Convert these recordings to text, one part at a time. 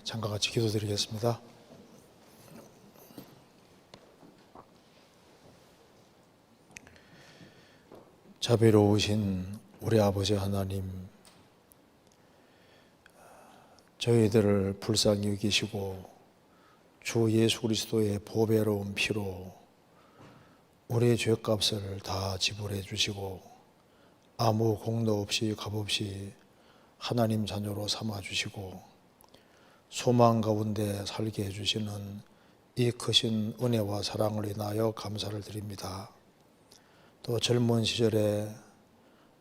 잠깐 같이 기도드리겠습니다. 자비로우신 우리 아버지 하나님, 저희들을 불쌍히 여기시고 주 예수 그리스도의 보배로운 피로 우리의 죄값을 다 지불해 주시고 아무 공로 없이 값 없이 하나님 자녀로 삼아 주시고 소망 가운데 살게 해주시는 이 크신 은혜와 사랑을 인하여 감사를 드립니다. 또 젊은 시절에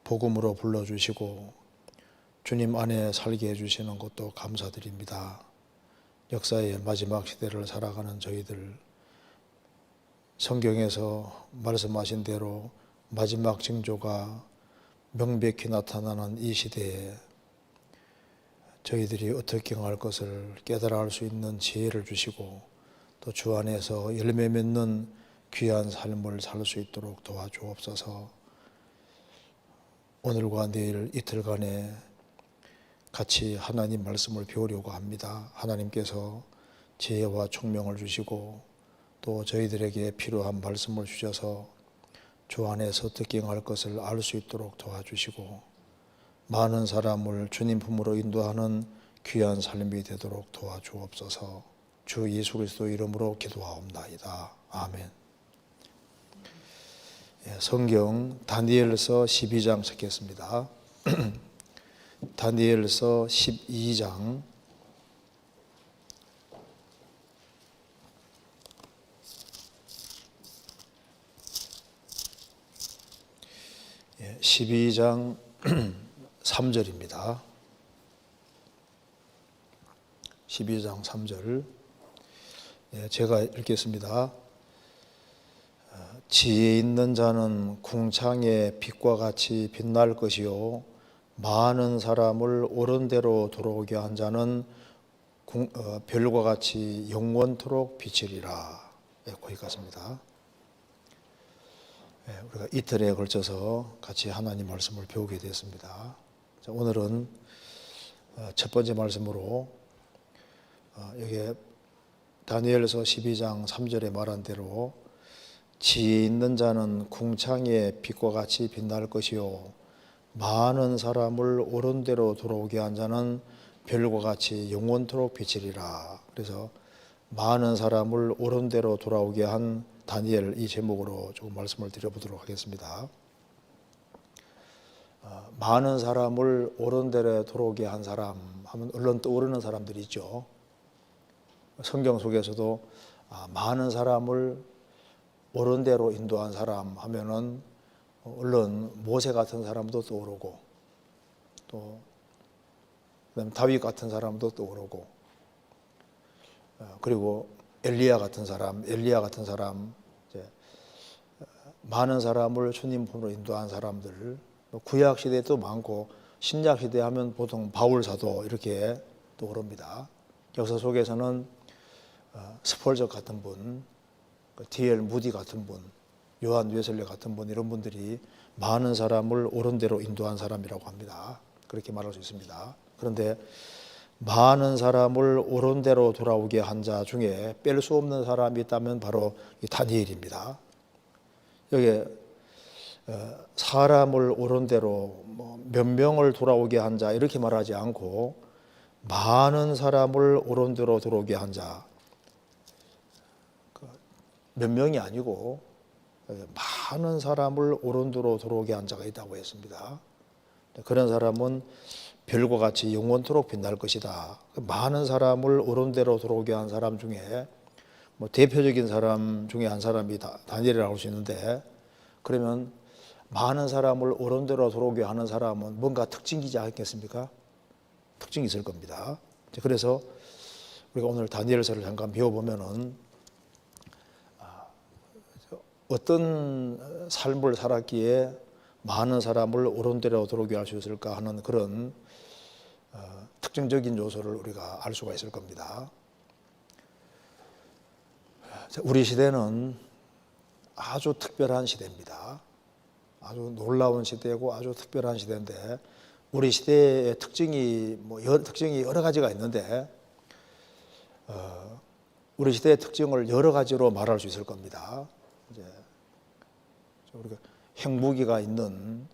복음으로 불러주시고 주님 안에 살게 해주시는 것도 감사드립니다. 역사의 마지막 시대를 살아가는 저희들, 성경에서 말씀하신 대로 마지막 징조가 명백히 나타나는 이 시대에 저희들이 어떻게 행할 것을 깨달아 알 수 있는 지혜를 주시고 또 주 안에서 열매 맺는 귀한 삶을 살 수 있도록 도와주옵소서. 오늘과 내일 이틀간에 같이 하나님 말씀을 배우려고 합니다. 하나님께서 지혜와 총명을 주시고 또 저희들에게 필요한 말씀을 주셔서 주 안에서 어떻게 행할 것을 알 수 있도록 도와주시고 많은 사람을 주님 품으로 인도하는 귀한 삶이 되도록 도와주옵소서. 주 예수 그리스도 이름으로 기도하옵나이다. 아멘. 성경 다니엘서 12장 찾겠습니다. 다니엘서 12장 12장 3절입니다. 12장 3절 제가 읽겠습니다. 지혜 있는 자는 궁창의 빛과 같이 빛날 것이요 많은 사람을 옳은 대로 돌아오게 한 자는 별과 같이 영원토록 비치리라. 거기까지입니다. 우리가 이틀에 걸쳐서 같이 하나님 말씀을 배우게 되었습니다. 오늘은 첫 번째 말씀으로 여기 다니엘서 12장 3절에 말한 대로 지혜 있는 자는 궁창의 빛과 같이 빛날 것이요 많은 사람을 옳은 대로 돌아오게 한 자는 별과 같이 영원토록 비치리라. 그래서 많은 사람을 옳은 대로 돌아오게 한 다니엘, 이 제목으로 조금 말씀을 드려보도록 하겠습니다. 많은 사람을 옳은 대로 돌아오게 한 사람 하면 얼른 떠오르는 사람들이 있죠. 성경 속에서도 많은 사람을 옳은 대로 인도한 사람 하면은 얼른 모세 같은 사람도 떠오르고 또 그다음에 다윗 같은 사람도 떠오르고 그리고 엘리야 같은 사람 이제 많은 사람을 주님 품으로 인도한 사람들, 구약 시대도 많고 신약 시대 하면 보통 바울 사도 이렇게 떠오릅니다. 역사 속에서는 스폴저 같은 분, D.L. 무디 같은 분, 요한 웨슬리 같은 분, 이런 분들이 많은 사람을 옳은 대로 인도한 사람이라고 합니다. 그렇게 말할 수 있습니다. 그런데 많은 사람을 옳은 대로 돌아오게 한 자 중에 뺄 수 없는 사람이 있다면 바로 이 다니엘입니다. 여기 사람을 옳은 대로 몇 명을 돌아오게 한 자 이렇게 말하지 않고 많은 사람을 옳은 대로 돌아오게 한 자, 몇 명이 아니고 많은 사람을 옳은 대로 돌아오게 한 자가 있다고 했습니다. 그런 사람은 별과 같이 영원토록 빛날 것이다. 많은 사람을 옳은 대로 돌아오게 한 사람 중에 대표적인 사람 중에 한 사람이 다니엘이라고 할 수 있는데, 그러면 많은 사람을 옳은 대로 돌아오게 하는 사람은 뭔가 특징이지 않겠습니까? 특징이 있을 겁니다. 그래서 우리가 오늘 다니엘서를 잠깐 배워보면은 어떤 삶을 살았기에 많은 사람을 옳은 대로 돌아오게 할 수 있을까 하는 그런 특징적인 요소를 우리가 알 수가 있을 겁니다. 우리 시대는 아주 특별한 시대입니다. 아주 놀라운 시대고 아주 특별한 시대인데, 우리 시대의 특징이 여러 가지가 있는데 우리 시대의 특징을 여러 가지로 말할 수 있을 겁니다. 이제 우리가 핵무기가 있는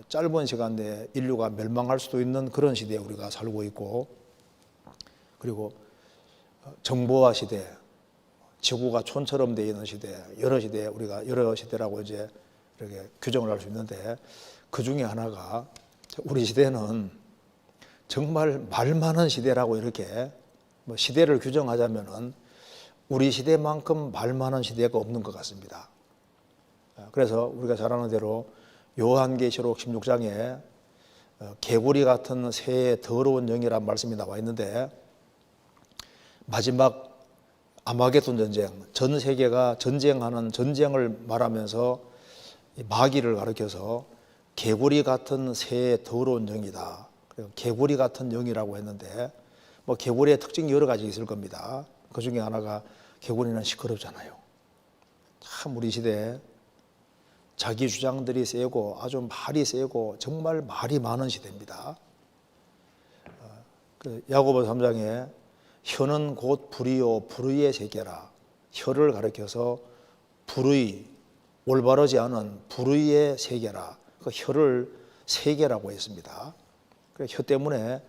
짧은 시간 내에 인류가 멸망할 수도 있는 그런 시대에 우리가 살고 있고, 그리고 정보화 시대, 지구가 촌처럼 되어 있는 시대, 여러 시대, 우리가 여러 시대라고 이제 이렇게 규정을 할 수 있는데, 그 중에 하나가 우리 시대는 정말 말 많은 시대라고 이렇게 시대를 규정하자면은 우리 시대만큼 말 많은 시대가 없는 것 같습니다. 그래서 우리가 잘 아는 대로 요한계시록 16장에 개구리 같은 새의 더러운 영이라는 말씀이 나와 있는데, 마지막 아마겟돈 전쟁, 전 세계가 전쟁하는 전쟁을 말하면서 마귀를 가리켜서 개구리 같은 새의 더러운 영이다. 개구리 같은 영이라고 했는데, 개구리의 특징이 여러 가지 있을 겁니다. 그 중에 하나가 개구리는 시끄럽잖아요. 참 우리 시대에 자기 주장들이 세고 아주 말이 세고 정말 말이 많은 시대입니다. 야고보 3장에 혀는 곧 불의요 불의의 세계라, 혀를 가리켜서 불의, 올바르지 않은 불의의 세계라, 그 혀를 세계라고 했습니다. 혀 때문에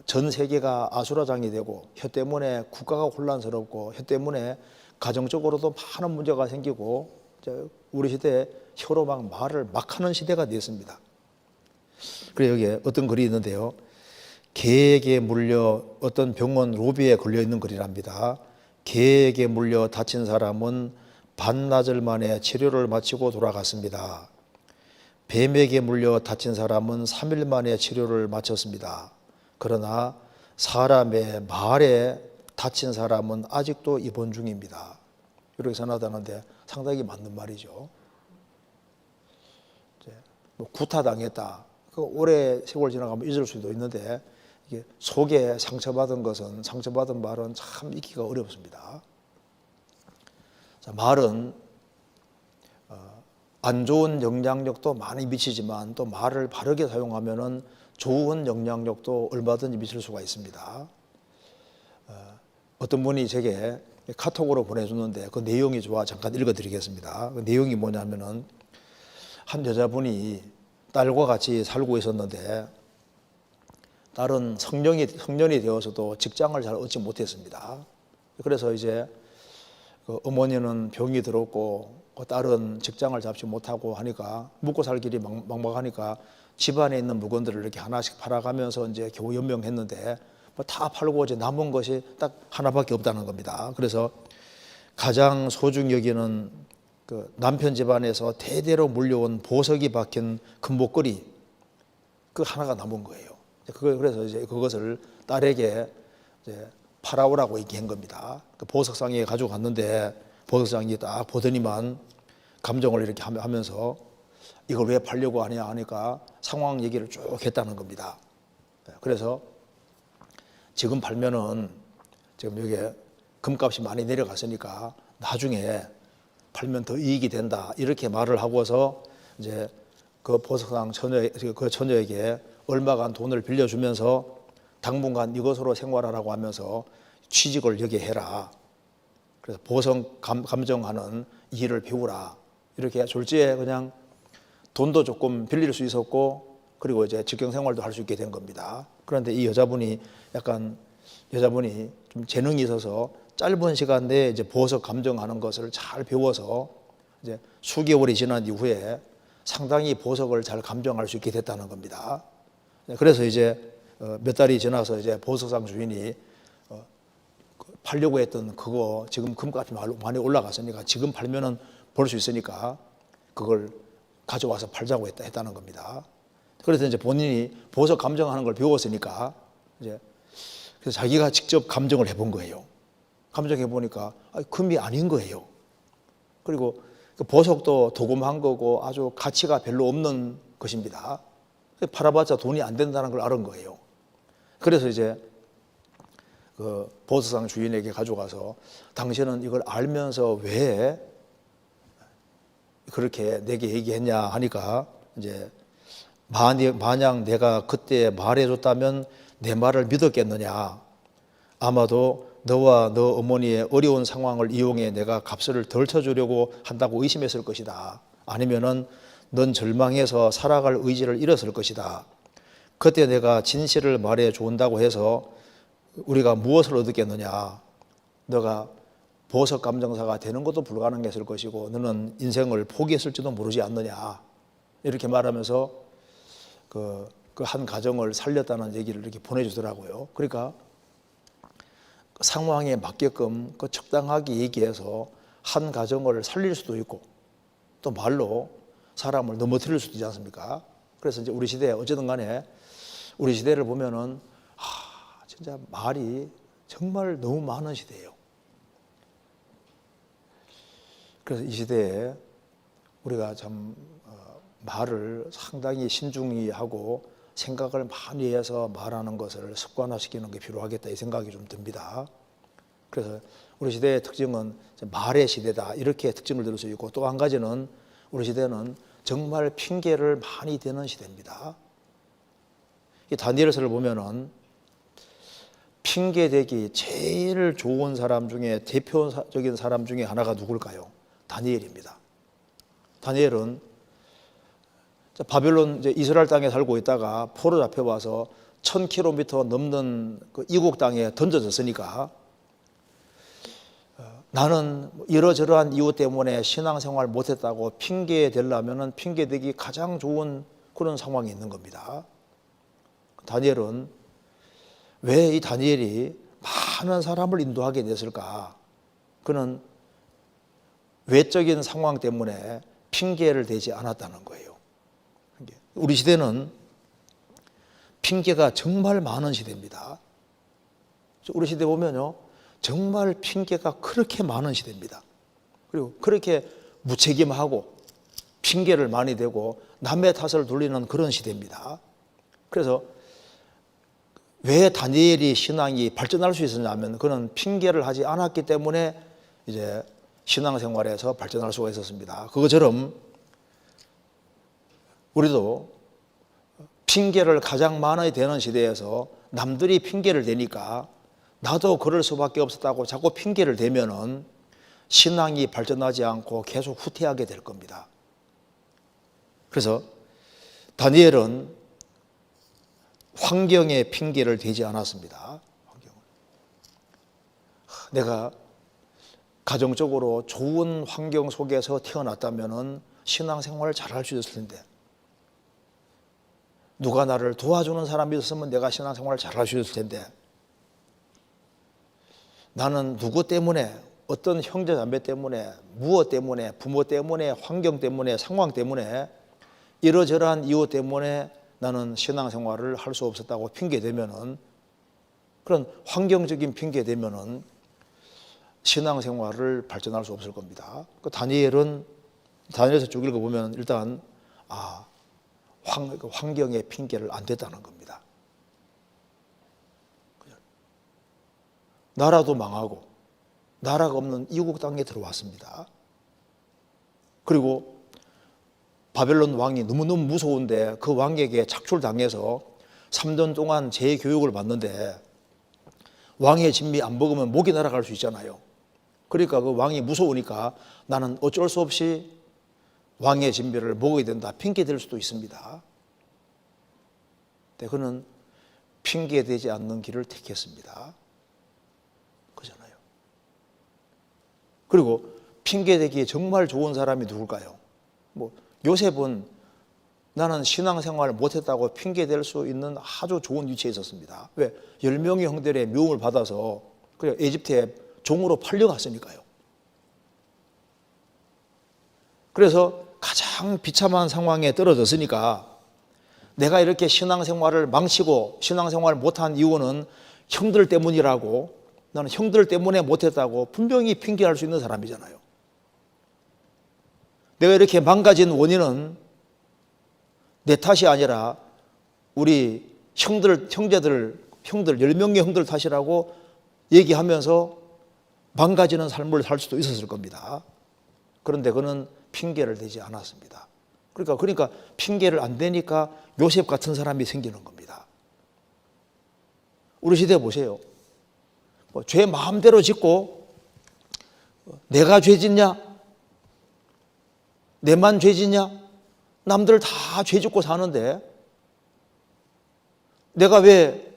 전 세계가 아수라장이 되고, 혀 때문에 국가가 혼란스럽고, 혀 때문에 가정적으로도 많은 문제가 생기고, 우리 시대에 혀로 막 말을 막 하는 시대가 되었습니다. 그래서 여기에 어떤 글이 있는데요. 개에게 물려 어떤 병원 로비에 걸려 있는 글이랍니다. 개에게 물려 다친 사람은 반나절 만에 치료를 마치고 돌아갔습니다. 뱀에게 물려 다친 사람은 3일 만에 치료를 마쳤습니다. 그러나 사람의 말에 다친 사람은 아직도 입원 중입니다. 이렇게 전하다는데 상당히 맞는 말이죠. 구타당했다. 오래 세월 지나가면 잊을 수도 있는데, 이게 속에 상처받은 것은, 상처받은 말은 참 잊기가 어렵습니다. 자, 말은 안 좋은 영향력도 많이 미치지만 또 말을 바르게 사용하면은 좋은 영향력도 얼마든지 미칠 수가 있습니다. 어떤 분이 제게 카톡으로 보내줬는데 그 내용이 좋아 잠깐 읽어드리겠습니다. 그 내용이 뭐냐면은, 한 여자분이 딸과 같이 살고 있었는데 딸은 성년이 되어서도 직장을 잘 얻지 못했습니다. 그래서 이제 그 어머니는 병이 들었고 딸은 직장을 잡지 못하고 하니까 먹고 살 길이 막막하니까 집안에 있는 물건들을 이렇게 하나씩 팔아가면서 이제 겨우 연명했는데, 다 팔고 이제 남은 것이 딱 하나밖에 없다는 겁니다. 그래서 가장 소중히 여기는 그 남편 집안에서 대대로 물려온 보석이 박힌 금목걸이, 그 하나가 남은 거예요. 그래서 이제 그것을 딸에게 이제 팔아오라고 얘기한 겁니다. 그 보석상에 가져갔는데 보석상이 딱 보더니만 감정을 이렇게 하면서 이걸 왜 팔려고 하냐 하니까 상황 얘기를 쭉 했다는 겁니다. 그래서 지금 팔면은 지금 여기에 금값이 많이 내려갔으니까 나중에 팔면 더 이익이 된다, 이렇게 말을 하고서 이제 그 보석상 그 처녀에게 얼마간 돈을 빌려주면서 당분간 이것으로 생활하라고 하면서 취직을 여기 해라. 그래서 보석 감정하는 일을 배우라. 이렇게 졸지에 그냥 돈도 조금 빌릴 수 있었고, 그리고 이제 직장 생활도 할 수 있게 된 겁니다. 그런데 이 여자분이 좀 재능이 있어서 짧은 시간 내에 이제 보석 감정하는 것을 잘 배워서 이제 수개월이 지난 이후에 상당히 보석을 잘 감정할 수 있게 됐다는 겁니다. 그래서 이제 몇 달이 지나서 이제 보석상 주인이 팔려고 했던 그거 지금 금값이 많이 올라갔으니까 지금 팔면은 벌 수 있으니까 그걸 가져와서 팔자고 했다는 겁니다. 그래서 이제 본인이 보석 감정하는 걸 배웠으니까 이제 그래서 자기가 직접 감정을 해본 거예요. 감정해 보니까 금이 아닌 거예요. 그리고 그 보석도 도금한 거고 아주 가치가 별로 없는 것입니다. 팔아봤자 돈이 안 된다는 걸 알은 거예요. 그래서 이제 그 보석상 주인에게 가져가서 당신은 이걸 알면서 왜 그렇게 내게 얘기했냐 하니까, 이제 만약 내가 그때 말해줬다면 내 말을 믿었겠느냐, 아마도 너와 너 어머니의 어려운 상황을 이용해 내가 값을 덜 쳐주려고 한다고 의심했을 것이다. 아니면은 넌 절망해서 살아갈 의지를 잃었을 것이다. 그때 내가 진실을 말해 준다고 해서 우리가 무엇을 얻겠느냐. 너가 보석 감정사가 되는 것도 불가능했을 것이고 너는 인생을 포기했을지도 모르지 않느냐. 이렇게 말하면서 그 한 가정을 살렸다는 얘기를 이렇게 보내주더라고요. 그러니까 상황에 맞게끔 그 적당하게 얘기해서 한 가정을 살릴 수도 있고 또 말로 사람을 넘어뜨릴 수도 있지 않습니까? 그래서 이제 우리 시대에 어쨌든 간에 우리 시대를 보면은 진짜 말이 정말 너무 많은 시대예요. 그래서 이 시대에 우리가 참 말을 상당히 신중히 하고 생각을 많이 해서 말하는 것을 습관화시키는 게 필요하겠다 이 생각이 좀 듭니다. 그래서 우리 시대의 특징은 말의 시대다 이렇게 특징을 들을 수 있고 또 한 가지는 우리 시대는 정말 핑계를 많이 대는 시대입니다. 이 다니엘서를 보면은 핑계대기 제일 좋은 사람 중에 대표적인 사람 중에 하나가 누굴까요? 다니엘입니다. 다니엘은 바벨론 이제 이스라엘 땅에 살고 있다가 포로 잡혀와서 1000km 넘는 그 이국 땅에 던져졌으니까 나는 이러저러한 이유 때문에 신앙생활 못했다고 핑계 대려면은 핑계대기 가장 좋은 그런 상황이 있는 겁니다. 다니엘은 왜 이 다니엘이 많은 사람을 인도하게 됐을까? 그는 외적인 상황 때문에 핑계를 대지 않았다는 거예요. 우리 시대는 핑계가 정말 많은 시대입니다. 우리 시대 보면요, 정말 핑계가 그렇게 많은 시대입니다. 그리고 그렇게 무책임하고 핑계를 많이 대고 남의 탓을 돌리는 그런 시대입니다. 그래서 왜 다니엘이 신앙이 발전할 수 있었냐면 그는 핑계를 하지 않았기 때문에 이제 신앙생활에서 발전할 수가 있었습니다. 그것처럼 우리도 핑계를 가장 많이 대는 시대에서 남들이 핑계를 대니까 나도 그럴 수밖에 없었다고 자꾸 핑계를 대면은 신앙이 발전하지 않고 계속 후퇴하게 될 겁니다. 그래서 다니엘은 환경에 핑계를 대지 않았습니다. 내가 가정적으로 좋은 환경 속에서 태어났다면은 신앙생활을 잘할 수 있을 텐데 누가 나를 도와주는 사람이 있었으면 내가 신앙생활을 잘할 수 있을 텐데 나는 누구 때문에 어떤 형제 자매 때문에 무엇 때문에 부모 때문에 환경 때문에 상황 때문에 이러저러한 이유 때문에 나는 신앙생활을 할 수 없었다고 핑계대면은 그런 환경적인 핑계대면은 신앙생활을 발전할 수 없을 겁니다. 그 다니엘서 쭉 읽어보면 일단 환경의 핑계를 안 댔다는 겁니다. 나라도 망하고 나라가 없는 이국 땅에 들어왔습니다. 그리고 바벨론 왕이 너무너무 무서운데 그 왕에게 착출당해서 3년 동안 재교육을 받는데 왕의 진미 안 먹으면 목이 날아갈 수 있잖아요. 그러니까 그 왕이 무서우니까 나는 어쩔 수 없이 왕의 진미를 먹어야 된다 핑계 댈 수도 있습니다. 근데 그는 핑계대지 않는 길을 택했습니다. 그잖아요. 그리고 핑계대기에 정말 좋은 사람이 누굴까요? 요셉은 나는 신앙생활을 못했다고 핑계댈 수 있는 아주 좋은 위치에 있었습니다. 왜? 10명의 형들의 미움을 받아서 그냥 에집트에 종으로 팔려갔으니까요. 그래서 가장 비참한 상황에 떨어졌으니까 내가 이렇게 신앙생활을 망치고 신앙생활을 못한 이유는 형들 때문이라고 나는 형들 때문에 못했다고 분명히 핑계할 수 있는 사람이잖아요. 내가 이렇게 망가진 원인은 내 탓이 아니라 우리 형들 10명의 형들 탓이라고 얘기하면서 망가지는 삶을 살 수도 있었을 겁니다. 그런데 그는 핑계를 대지 않았습니다. 그러니까 핑계를 안 대니까 요셉 같은 사람이 생기는 겁니다. 우리 시대 보세요. 죄 마음대로 짓고 내가 죄 짓냐? 내만 죄 짓냐? 남들 다 죄 짓고 사는데 내가 왜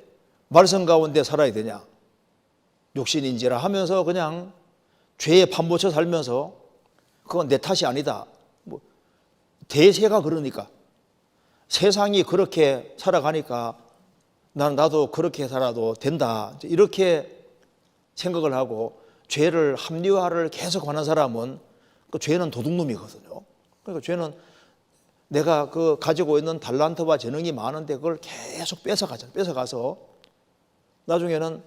말씀 가운데 살아야 되냐? 육신인지라 하면서 그냥 죄에 판묻혀 살면서 그건 내 탓이 아니다. 대세가 그러니까 세상이 그렇게 살아가니까 나도 그렇게 살아도 된다. 이렇게 생각을 하고 죄를 합리화를 계속 하는 사람은 그 죄는 도둑놈이거든요. 그러니까 죄는 내가 그 가지고 있는 달란트와 재능이 많은데 그걸 계속 뺏어가서 나중에는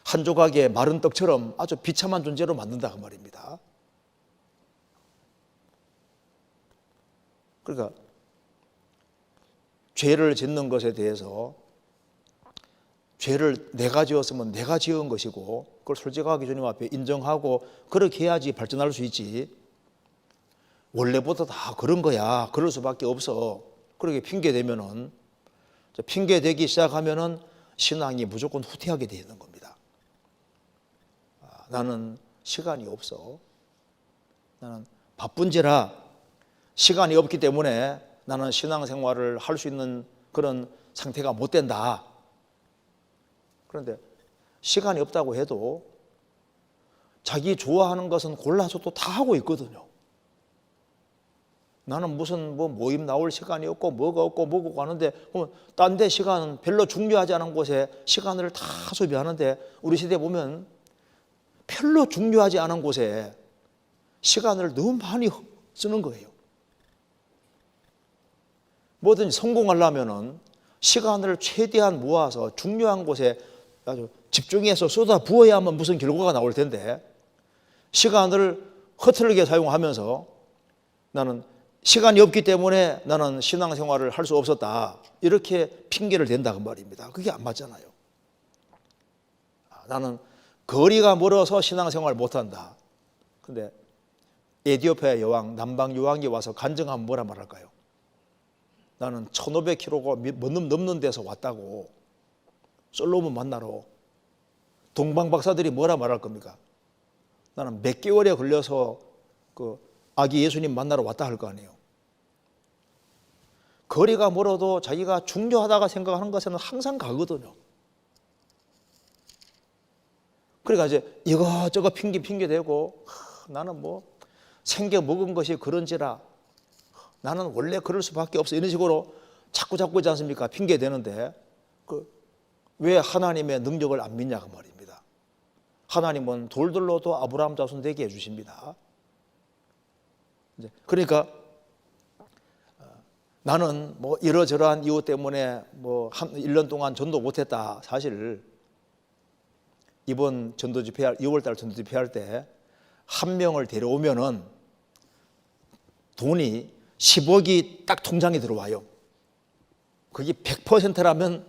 한 조각의 마른 떡처럼 아주 비참한 존재로 만든다 그 말입니다. 그러니까 죄를 짓는 것에 대해서 죄를 내가 지었으면 내가 지은 것이고 그걸 솔직하게 주님 앞에 인정하고 그렇게 해야지 발전할 수 있지. 원래부터 다 그런 거야. 그럴 수밖에 없어. 그렇게 핑계대면은 핑계대기 시작하면은 신앙이 무조건 후퇴하게 되는 겁니다. 나는 시간이 없어. 나는 바쁜지라 시간이 없기 때문에 나는 신앙생활을 할 수 있는 그런 상태가 못 된다. 그런데 시간이 없다고 해도 자기 좋아하는 것은 골라서 또 다 하고 있거든요. 나는 무슨 모임 나올 시간이 없고 뭐가 없고 뭐고 하는데 딴 데 시간은 별로 중요하지 않은 곳에 시간을 다 소비하는데 우리 시대에 보면 별로 중요하지 않은 곳에 시간을 너무 많이 쓰는 거예요. 뭐든지 성공하려면은 시간을 최대한 모아서 중요한 곳에 아주 집중해서 쏟아 부어야만 무슨 결과가 나올 텐데 시간을 허틀게 사용하면서 나는 시간이 없기 때문에 나는 신앙생활을 할 수 없었다. 이렇게 핑계를 댄다 그 말입니다. 그게 안 맞잖아요. 나는 거리가 멀어서 신앙생활을 못한다. 근데 에티오피아 여왕, 남방 여왕이 와서 간증하면 뭐라 말할까요? 나는 1500km가 넘는 데서 왔다고. 솔로몬 만나러. 동방 박사들이 뭐라 말할 겁니까? 나는 몇 개월에 걸려서 그 아기 예수님 만나러 왔다 할 거 아니에요. 거리가 멀어도 자기가 중요하다고 생각하는 것에는 항상 가거든요. 그러니까 이제 이거저거 핑계 대고 나는 생겨 먹은 것이 그런지라 나는 원래 그럴 수밖에 없어. 이런 식으로 자꾸 있지 않습니까? 핑계 대는데 왜 하나님의 능력을 안 믿냐 그 말입니다. 하나님은 돌들로도 아브라함 자손 되게 해주십니다. 그러니까 나는 이러저러한 이유 때문에 1년 동안 전도 못했다. 사실 이번 전도 집회 2월달 전도 집회할 때 한 명을 데려오면은 돈이 10억이 딱 통장에 들어와요. 그게 100%라면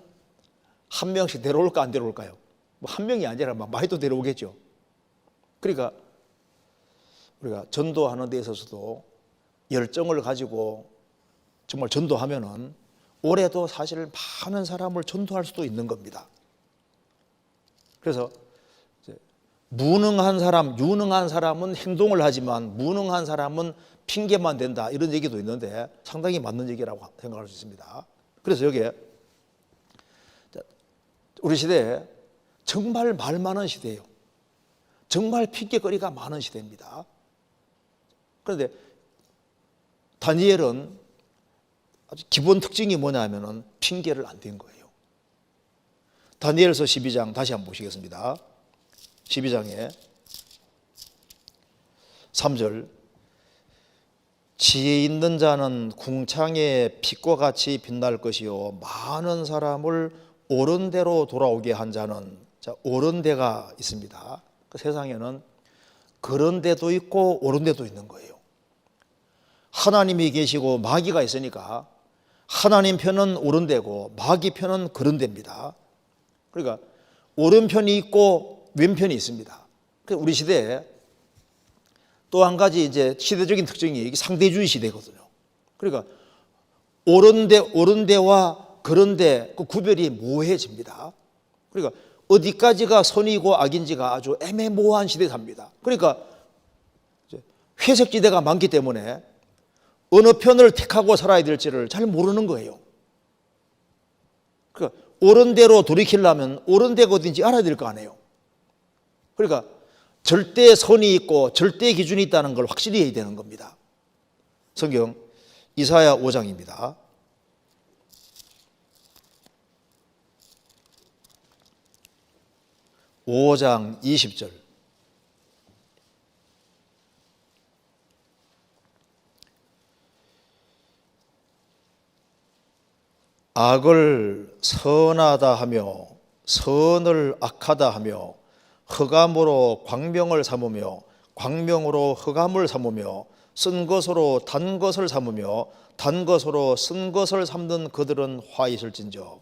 한 명씩 데려올까 안 데려올까요? 한 명이 아니라 많이 또 데려오겠죠. 그러니까 우리가 전도하는 데 있어서도 열정을 가지고 정말 전도하면은 올해도 사실 많은 사람을 전도할 수도 있는 겁니다. 그래서 무능한 사람, 유능한 사람은 행동을 하지만 무능한 사람은 핑계만 댄다. 이런 얘기도 있는데 상당히 맞는 얘기라고 생각할 수 있습니다. 그래서 여기에 우리 시대에 정말 말 많은 시대예요. 정말 핑계거리가 많은 시대입니다. 그런데 다니엘은 아주 기본 특징이 뭐냐면은 핑계를 안 댄 거예요. 다니엘서 12장 다시 한번 보시겠습니다. 12장에 3절 지혜 있는 자는 궁창의 빛과 같이 빛날 것이요 많은 사람을 옳은 대로 돌아오게 한 자는 옳은 데가 있습니다. 그 세상에는 그런 데도 있고 옳은 데도 있는 거예요. 하나님이 계시고 마귀가 있으니까 하나님 편은 옳은 데고 마귀 편은 그런 데입니다. 그러니까 옳은 편이 있고 왼편이 있습니다. 우리 시대에 또 한 가지 이제 시대적인 특징이 상대주의 시대거든요. 그러니까 옳은 데와 그런 데 그 구별이 모호해집니다. 그러니까 어디까지가 선이고 악인지가 아주 애매모호한 시대에 삽니다. 그러니까 회색지대가 많기 때문에 어느 편을 택하고 살아야 될지를 잘 모르는 거예요. 그러니까 옳은 대로 돌이키려면 옳은 데가 어딘지 알아야 될 거 아니에요. 그러니까 절대 선이 있고 절대 기준이 있다는 걸 확실히 해야 되는 겁니다. 성경 이사야 5장입니다. 5장 20절. 악을 선하다 하며 선을 악하다 하며 흑암으로 광명을 삼으며 광명으로 흑암을 삼으며 쓴 것으로 단 것을 삼으며 단 것으로 쓴 것을 삼는 그들은 화 있을진저.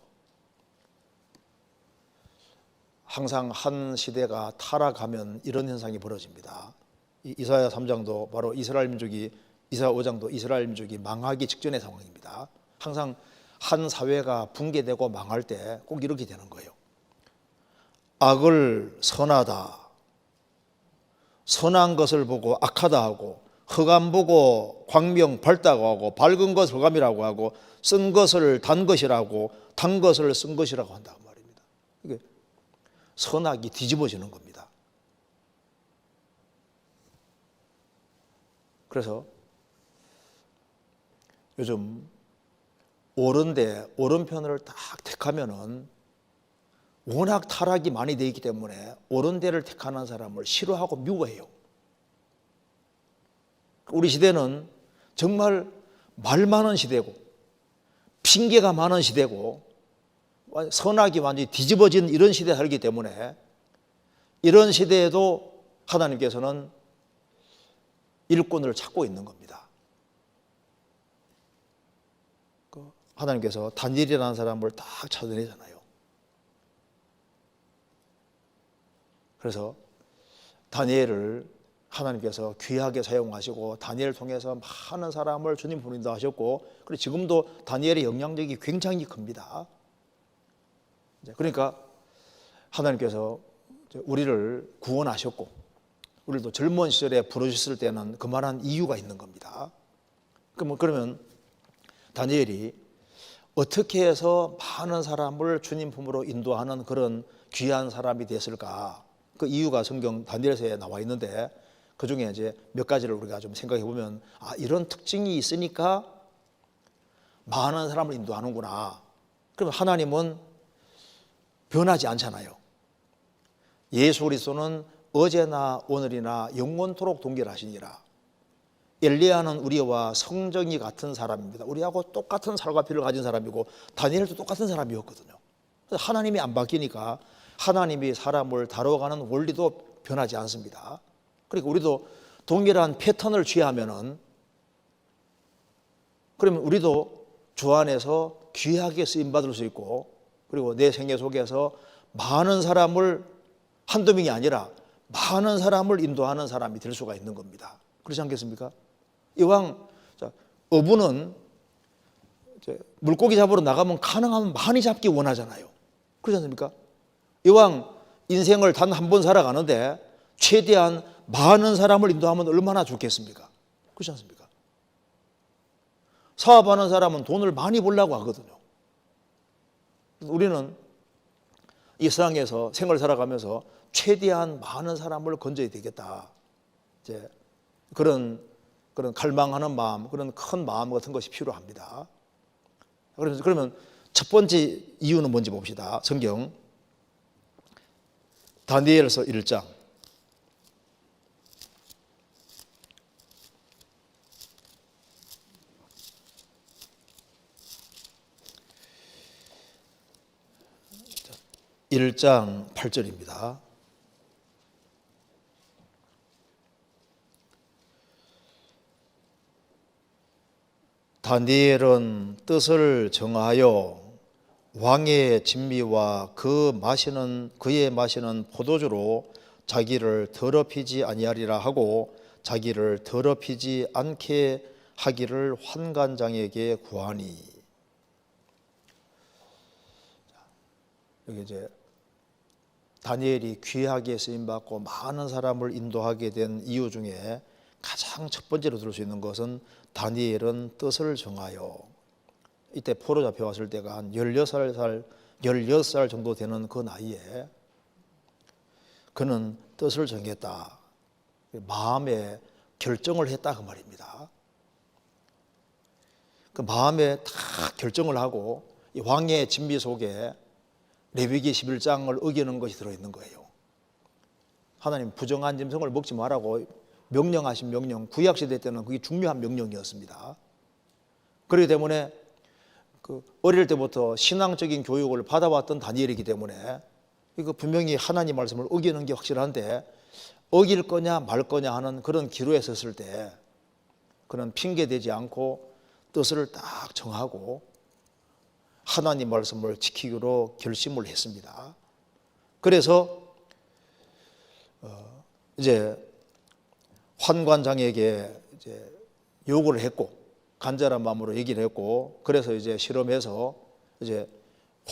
항상 한 시대가 타락하면 이런 현상이 벌어집니다. 이사야 3장도 바로 이스라엘 민족이, 이사야 5장도 이스라엘 민족이 망하기 직전의 상황입니다. 항상 한 사회가 붕괴되고 망할 때 꼭 이렇게 되는 거예요. 악을 선하다, 선한 것을 보고 악하다 하고, 흑암 보고 광명 밝다고 하고, 밝은 것 흑암이라고 하고, 쓴 것을 단 것이라고, 단 것을 쓴 것이라고 한다 그 말입니다. 이게 선악이 뒤집어지는 겁니다. 그래서 요즘 옳은데 옳은 편을 딱 택하면은 워낙 타락이 많이 되어 있기 때문에 옳은 데를 택하는 사람을 싫어하고 미워해요. 우리 시대는 정말 말 많은 시대고 핑계가 많은 시대고 선악이 완전히 뒤집어진 이런 시대에 살기 때문에 이런 시대에도 하나님께서는 일꾼을 찾고 있는 겁니다. 하나님께서 다니엘이라는 사람을 딱 찾아내잖아요. 그래서 다니엘을 하나님께서 귀하게 사용하시고 다니엘을 통해서 많은 사람을 주님 부르인도 하셨고, 그리고 지금도 다니엘의 영향력이 굉장히 큽니다. 그러니까 하나님께서 우리를 구원하셨고 우리도 젊은 시절에 부르셨을 때는 그만한 이유가 있는 겁니다. 그러면 다니엘이 어떻게 해서 많은 사람을 주님 품으로 인도하는 그런 귀한 사람이 됐을까? 그 이유가 성경 다니엘서에 나와 있는데 그 중에 이제 몇 가지를 우리가 좀 생각해 보면, 이런 특징이 있으니까 많은 사람을 인도하는구나. 그러면 하나님은 변하지 않잖아요. 예수 그리스도는 어제나 오늘이나 영원토록 동일하시니라. 엘리야는 우리와 성정이 같은 사람입니다. 우리하고 똑같은 살과 피를 가진 사람이고 다니엘도 똑같은 사람이었거든요. 그래서 하나님이 안 바뀌니까 하나님이 사람을 다뤄가는 원리도 변하지 않습니다. 그러니까 우리도 동일한 패턴을 취하면은, 그러면 우리도 주 안에서 귀하게 쓰임받을 수 있고, 그리고 내 생애 속에서 많은 사람을, 한두 명이 아니라 많은 사람을 인도하는 사람이 될 수가 있는 겁니다. 그렇지 않겠습니까? 이왕 어부는 물고기 잡으러 나가면 가능하면 많이 잡기 원하잖아요. 그렇지 않습니까? 이왕 인생을 단 한 번 살아가는데 최대한 많은 사람을 인도하면 얼마나 좋겠습니까? 그렇지 않습니까? 사업하는 사람은 돈을 많이 벌려고 하거든요. 우리는 이 세상에서 생을 살아가면서 최대한 많은 사람을 건져야 되겠다. 이제 그런 갈망하는 마음, 그런 큰 마음 같은 것이 필요합니다. 그러면 첫 번째 이유는 뭔지 봅시다. 성경 다니엘서 1장 1장 8절입니다. 다니엘은 뜻을 정하여 왕의 진미와 그의 마시는 포도주로 자기를 더럽히지 아니하리라 하고 자기를 더럽히지 않게 하기를 환관장에게 구하니. 여기 이제 다니엘이 귀하게 쓰임받고 많은 사람을 인도하게 된 이유 중에 가장 첫 번째로 들을 수 있는 것은 다니엘은 뜻을 정하여, 이때 포로 잡혀왔을 때가 한 16살 정도 되는 그 나이에 그는 뜻을 정했다. 마음에 결정을 했다 그 말입니다. 그 마음에 다 결정을 하고 이 왕의 진미 속에 레위기 11장을 어기는 것이 들어있는 거예요. 하나님 부정한 짐승을 먹지 말라고 명령하신 명령, 구약시대 때는 그게 중요한 명령이었습니다. 그렇기 때문에 어릴 때부터 신앙적인 교육을 받아왔던 다니엘이기 때문에 이거 분명히 하나님 말씀을 어기는 게 확실한데 어길 거냐 말 거냐 하는 그런 기로에 섰을 때 그는 핑계대지 않고 뜻을 딱 정하고 하나님 말씀을 지키기로 결심을 했습니다. 그래서 이제 환관장에게 이제 요구를 했고 간절한 마음으로 얘기를 했고, 그래서 이제 실험해서 이제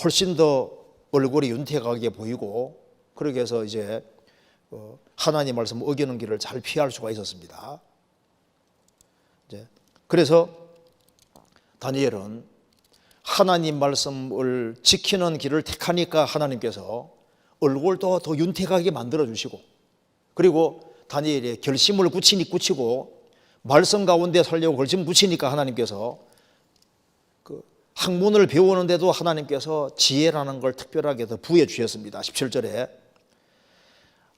훨씬 더 얼굴이 윤택하게 보이고, 그렇게 해서 이제 하나님 말씀을 어기는 길을 잘 피할 수가 있었습니다. 이제 그래서 다니엘은 하나님 말씀을 지키는 길을 택하니까 하나님께서 얼굴도 더 윤택하게 만들어 주시고, 그리고 다니엘의 결심을 굳히고 말씀 가운데 살려고 결심 굳히니까 하나님께서 그 학문을 배우는데도 하나님께서 지혜라는 걸 특별하게 더 부여 주셨습니다. 17절에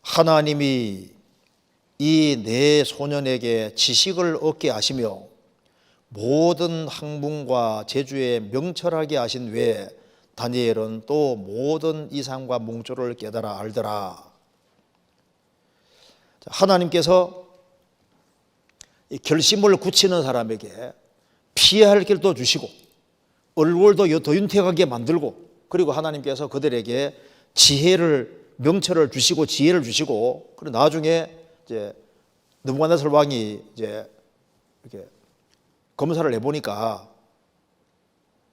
하나님이 이 네 소년에게 지식을 얻게 하시며 모든 학문과 재주에 명철하게 하신 외에 다니엘은 또 모든 이상과 몽조를 깨달아 알더라. 하나님께서 결심을 굳히는 사람에게 피할 길도 주시고 얼굴도 더 윤택하게 만들고, 그리고 하나님께서 그들에게 지혜를, 명철을 주시고 지혜를 주시고, 그리고 나중에 이제 느부갓네살 왕이 이제 이렇게 검사를 해보니까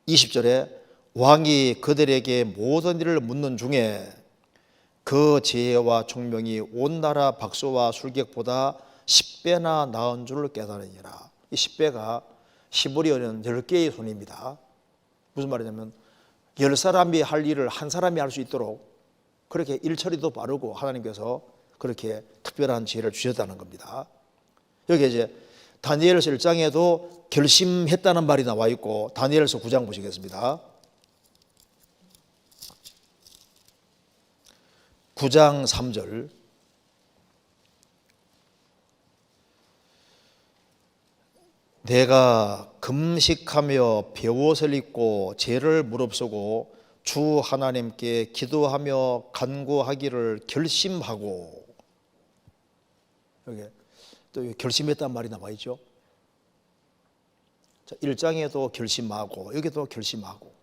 20절에 왕이 그들에게 모든 일을 묻는 중에 그 지혜와 총명이 온 나라 박수와 술객보다 10배나 나은 줄을 깨달으니라. 이 10배가 히브리어는 10개의 손입니다. 무슨 말이냐면 10사람이 할 일을 한 사람이 할 수 있도록 그렇게 일처리도 빠르고 하나님께서 그렇게 특별한 지혜를 주셨다는 겁니다. 여기 이제 다니엘서 1장에도 결심했다는 말이 나와 있고, 다니엘서 9장 보시겠습니다. 9장 3절 내가 금식하며 베옷을 입고 죄를 무릅쓰고 주 하나님께 기도하며 간구하기를 결심하고, 여기 또 결심했단 말이 나와 있죠. 1장에도 결심하고 여기도 결심하고,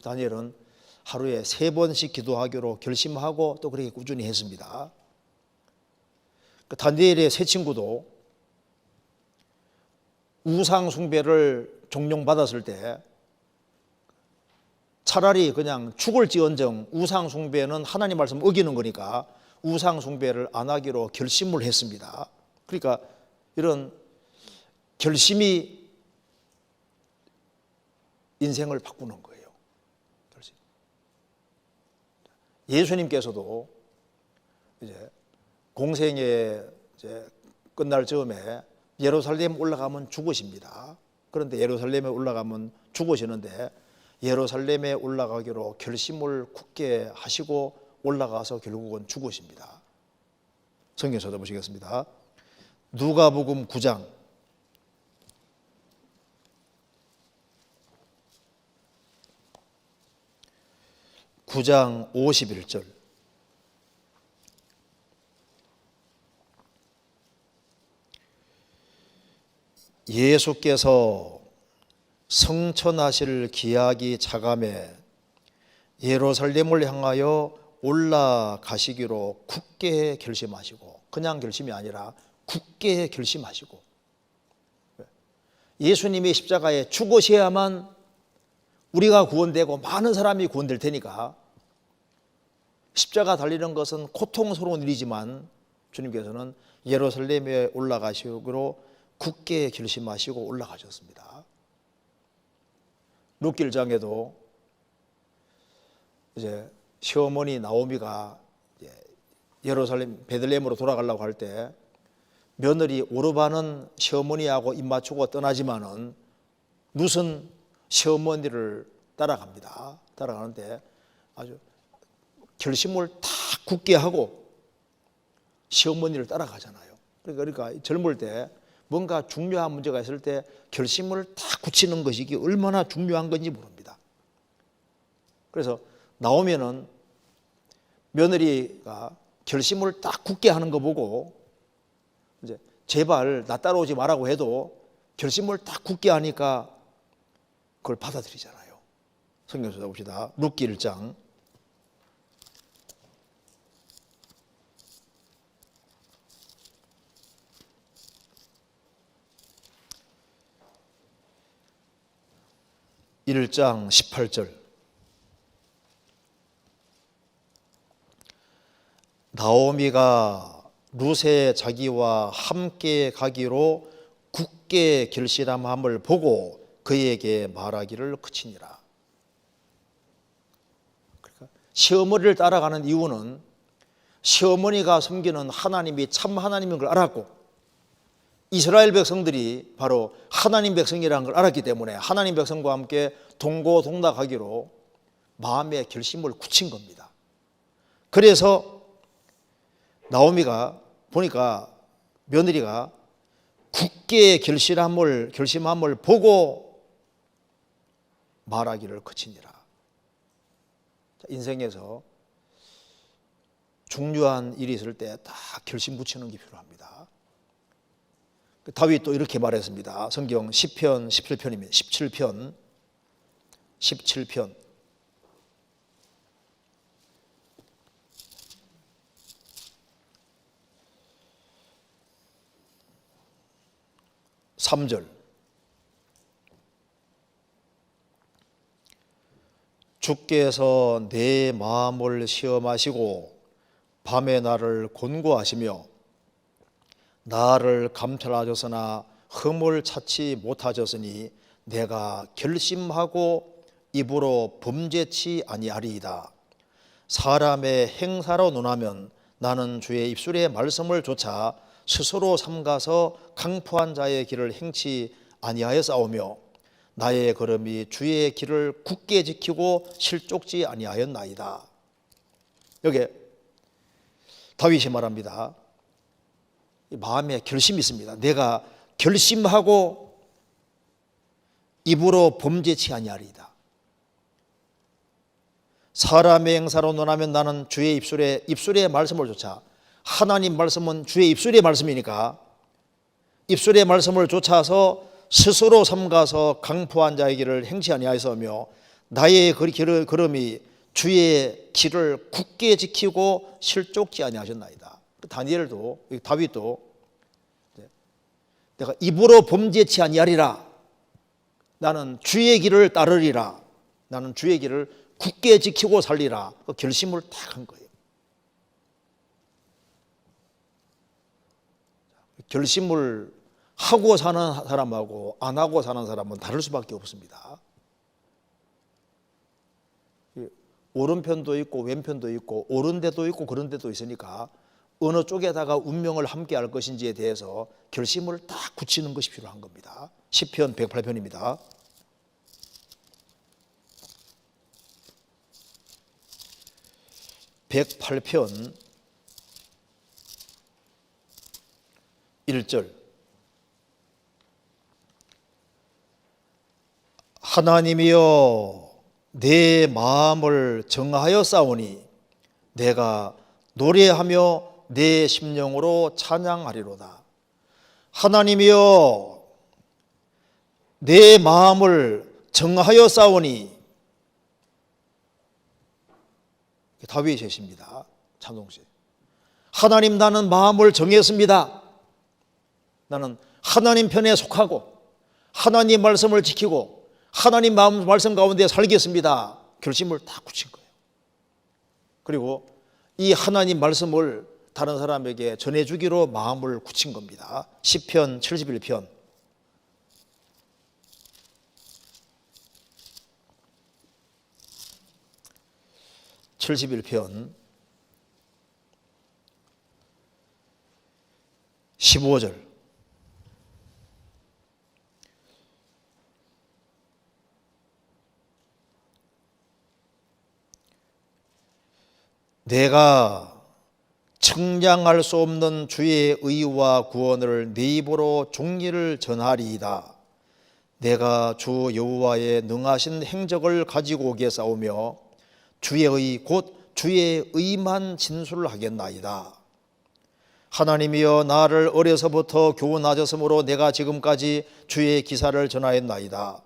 다니엘은 하루에 3번씩 기도하기로 결심하고 또 그렇게 꾸준히 했습니다. 다니엘의 세 친구도 우상 숭배를 종용받았을 때 차라리 그냥 죽을지언정 우상 숭배는 하나님 말씀 어기는 거니까 우상 숭배를 안 하기로 결심을 했습니다. 그러니까 이런 결심이 인생을 바꾸는 거예요. 결심. 예수님께서도 이제 공생에 이제 끝날 즈음에 예루살렘 올라가면 죽으십니다. 그런데 예루살렘에 올라가면 죽으시는데 예루살렘에 올라가기로 결심을 굳게 하시고 올라가서 결국은 죽으십니다. 성경 찾아보시겠습니다. 누가복음 9장 51절 예수께서 성천하실 기약이 차감해 예루살렘을 향하여 올라가시기로 굳게 결심하시고, 그냥 결심이 아니라 굳게 결심하시고, 예수님이 십자가에 죽으셔야만 우리가 구원되고 많은 사람이 구원될 테니까 십자가 달리는 것은 고통스러운 일이지만 주님께서는 예루살렘에 올라가시기로 굳게 결심하시고 올라가셨습니다. 룻기 1장에도 이제 시어머니 나오미가 예루살렘 베들레헴으로 돌아가려고 할 때 며느리 오르바는 시어머니하고 입 맞추고 떠나지만은 룻은 시어머니를 따라갑니다. 따라가는데 아주 결심을 다 굳게 하고 시어머니를 따라가잖아요. 그러니까 젊을 때 뭔가 중요한 문제가 있을 때 결심을 다 굳히는 것이 이게 얼마나 중요한 건지 모릅니다. 그래서 나오면은 며느리가 결심을 딱 굳게 하는 거 보고 이제 제발 나 따라오지 말라고 해도 결심을 딱 굳게 하니까 그걸 받아들이잖아요. 성경 찾아봅시다. 룻기 1장 1장 18절. 나오미가 룻의 자기와 함께 가기로 굳게 결심함을 보고 그에게 말하기를 그치니라. 그러니까 시어머니를 따라가는 이유는 시어머니가 섬기는 하나님이 참 하나님인 걸 알았고 이스라엘 백성들이 바로 하나님 백성이라는 걸 알았기 때문에 하나님 백성과 함께 동고동락하기로 마음의 결심을 굳힌 겁니다. 그래서 나오미가 보니까 며느리가 굳게 결심함을 보고 말하기를 그치니라. 인생에서 중요한 일이 있을 때 다 결심 붙이는 게 필요합니다. 다윗도 이렇게 말했습니다. 성경 시편 17편입니다. 17편 3절. 주께서 내 마음을 시험하시고 밤에 나를 곤고하시며 나를 감찰하셨으나 흠을 찾지 못하셨으니 내가 결심하고 입으로 범죄치 아니하리이다. 사람의 행사로 논하면 나는 주의 입술의 말씀을 조차 스스로 삼가서 강포한 자의 길을 행치 아니하였사오며 나의 걸음이 주의 길을 굳게 지키고 실족지 아니하였나이다. 여기 다윗이 말합니다. 마음에 결심이 있습니다. 내가 결심하고 입으로 범죄치 아니하리이다. 사람의 행사로 논하면 나는 주의 입술의 말씀을 조차, 하나님 말씀은 주의 입술의 말씀이니까 입술의 말씀을 좇아서 스스로 삼가서 강포한 자의 길을 행치 아니하였으며 나의 걸음이 주의 길을 굳게 지키고 실족지 아니하셨나이다. 다윗도 내가 입으로 범죄치 아니하리라. 나는 주의 길을 따르리라. 나는 주의 길을 굳게 지키고 살리라. 그 결심을 딱 한 거예요. 결심을 하고 사는 사람하고 안 하고 사는 사람은 다를 수밖에 없습니다. 오른편도 있고 왼편도 있고 옳은 데도 있고 그런 데도 있으니까 어느 쪽에다가 운명을 함께 할 것인지에 대해서 결심을 딱 굳히는 것이 필요한 겁니다. 시편 108편입니다. (108편) 1절. 하나님이여 내 마음을 정하여 싸우니 내가 노래하며 내 심령으로 찬양하리로다. 하나님이여 내 마음을 정하여 싸우니, 다윗의 제시입니다. 찬송시. 하나님 나는 마음을 정했습니다. 나는 하나님 편에 속하고 하나님 말씀을 지키고 하나님 말씀 가운데 살겠습니다. 결심을 다 굳힌 거예요. 그리고 이 하나님 말씀을 다른 사람에게 전해주기로 마음을 굳힌 겁니다. 시편 71편 15절 내가 청량할 수 없는 주의 의와 구원을 네 입으로 종리를 전하리이다. 내가 주 여호와의 능하신 행적을 가지고 오겠사오며 주의 의 곧 주의 의만 진술하겠나이다. 하나님이여 나를 어려서부터 교훈하셨으므로 내가 지금까지 주의 기사를 전하였나이다.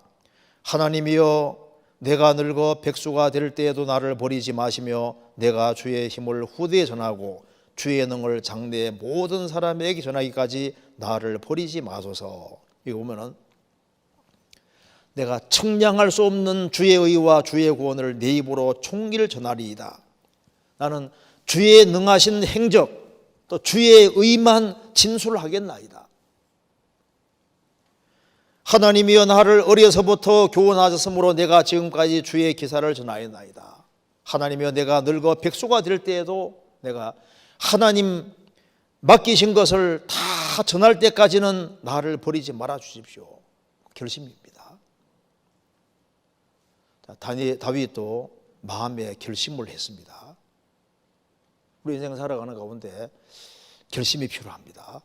하나님이여 내가 늙어 백수가 될 때에도 나를 버리지 마시며 내가 주의 힘을 후대에 전하고 주의 능을 장래의 모든 사람에게 전하기까지 나를 버리지 마소서. 이거 보면은 내가 청량할 수 없는 주의 의와 주의 구원을 내 입으로 총리를 전하리이다. 나는 주의 능하신 행적 또 주의 의만 진술하겠나이다. 하나님이여 나를 어려서부터 교훈하셨으므로 내가 지금까지 주의 기사를 전하였나이다. 하나님이여 내가 늙어 백수가 될 때에도 내가 하나님 맡기신 것을 다 전할 때까지는 나를 버리지 말아 주십시오. 결심입니다. 다윗도 마음에 결심을 했습니다. 우리 인생 살아가는 가운데 결심이 필요합니다.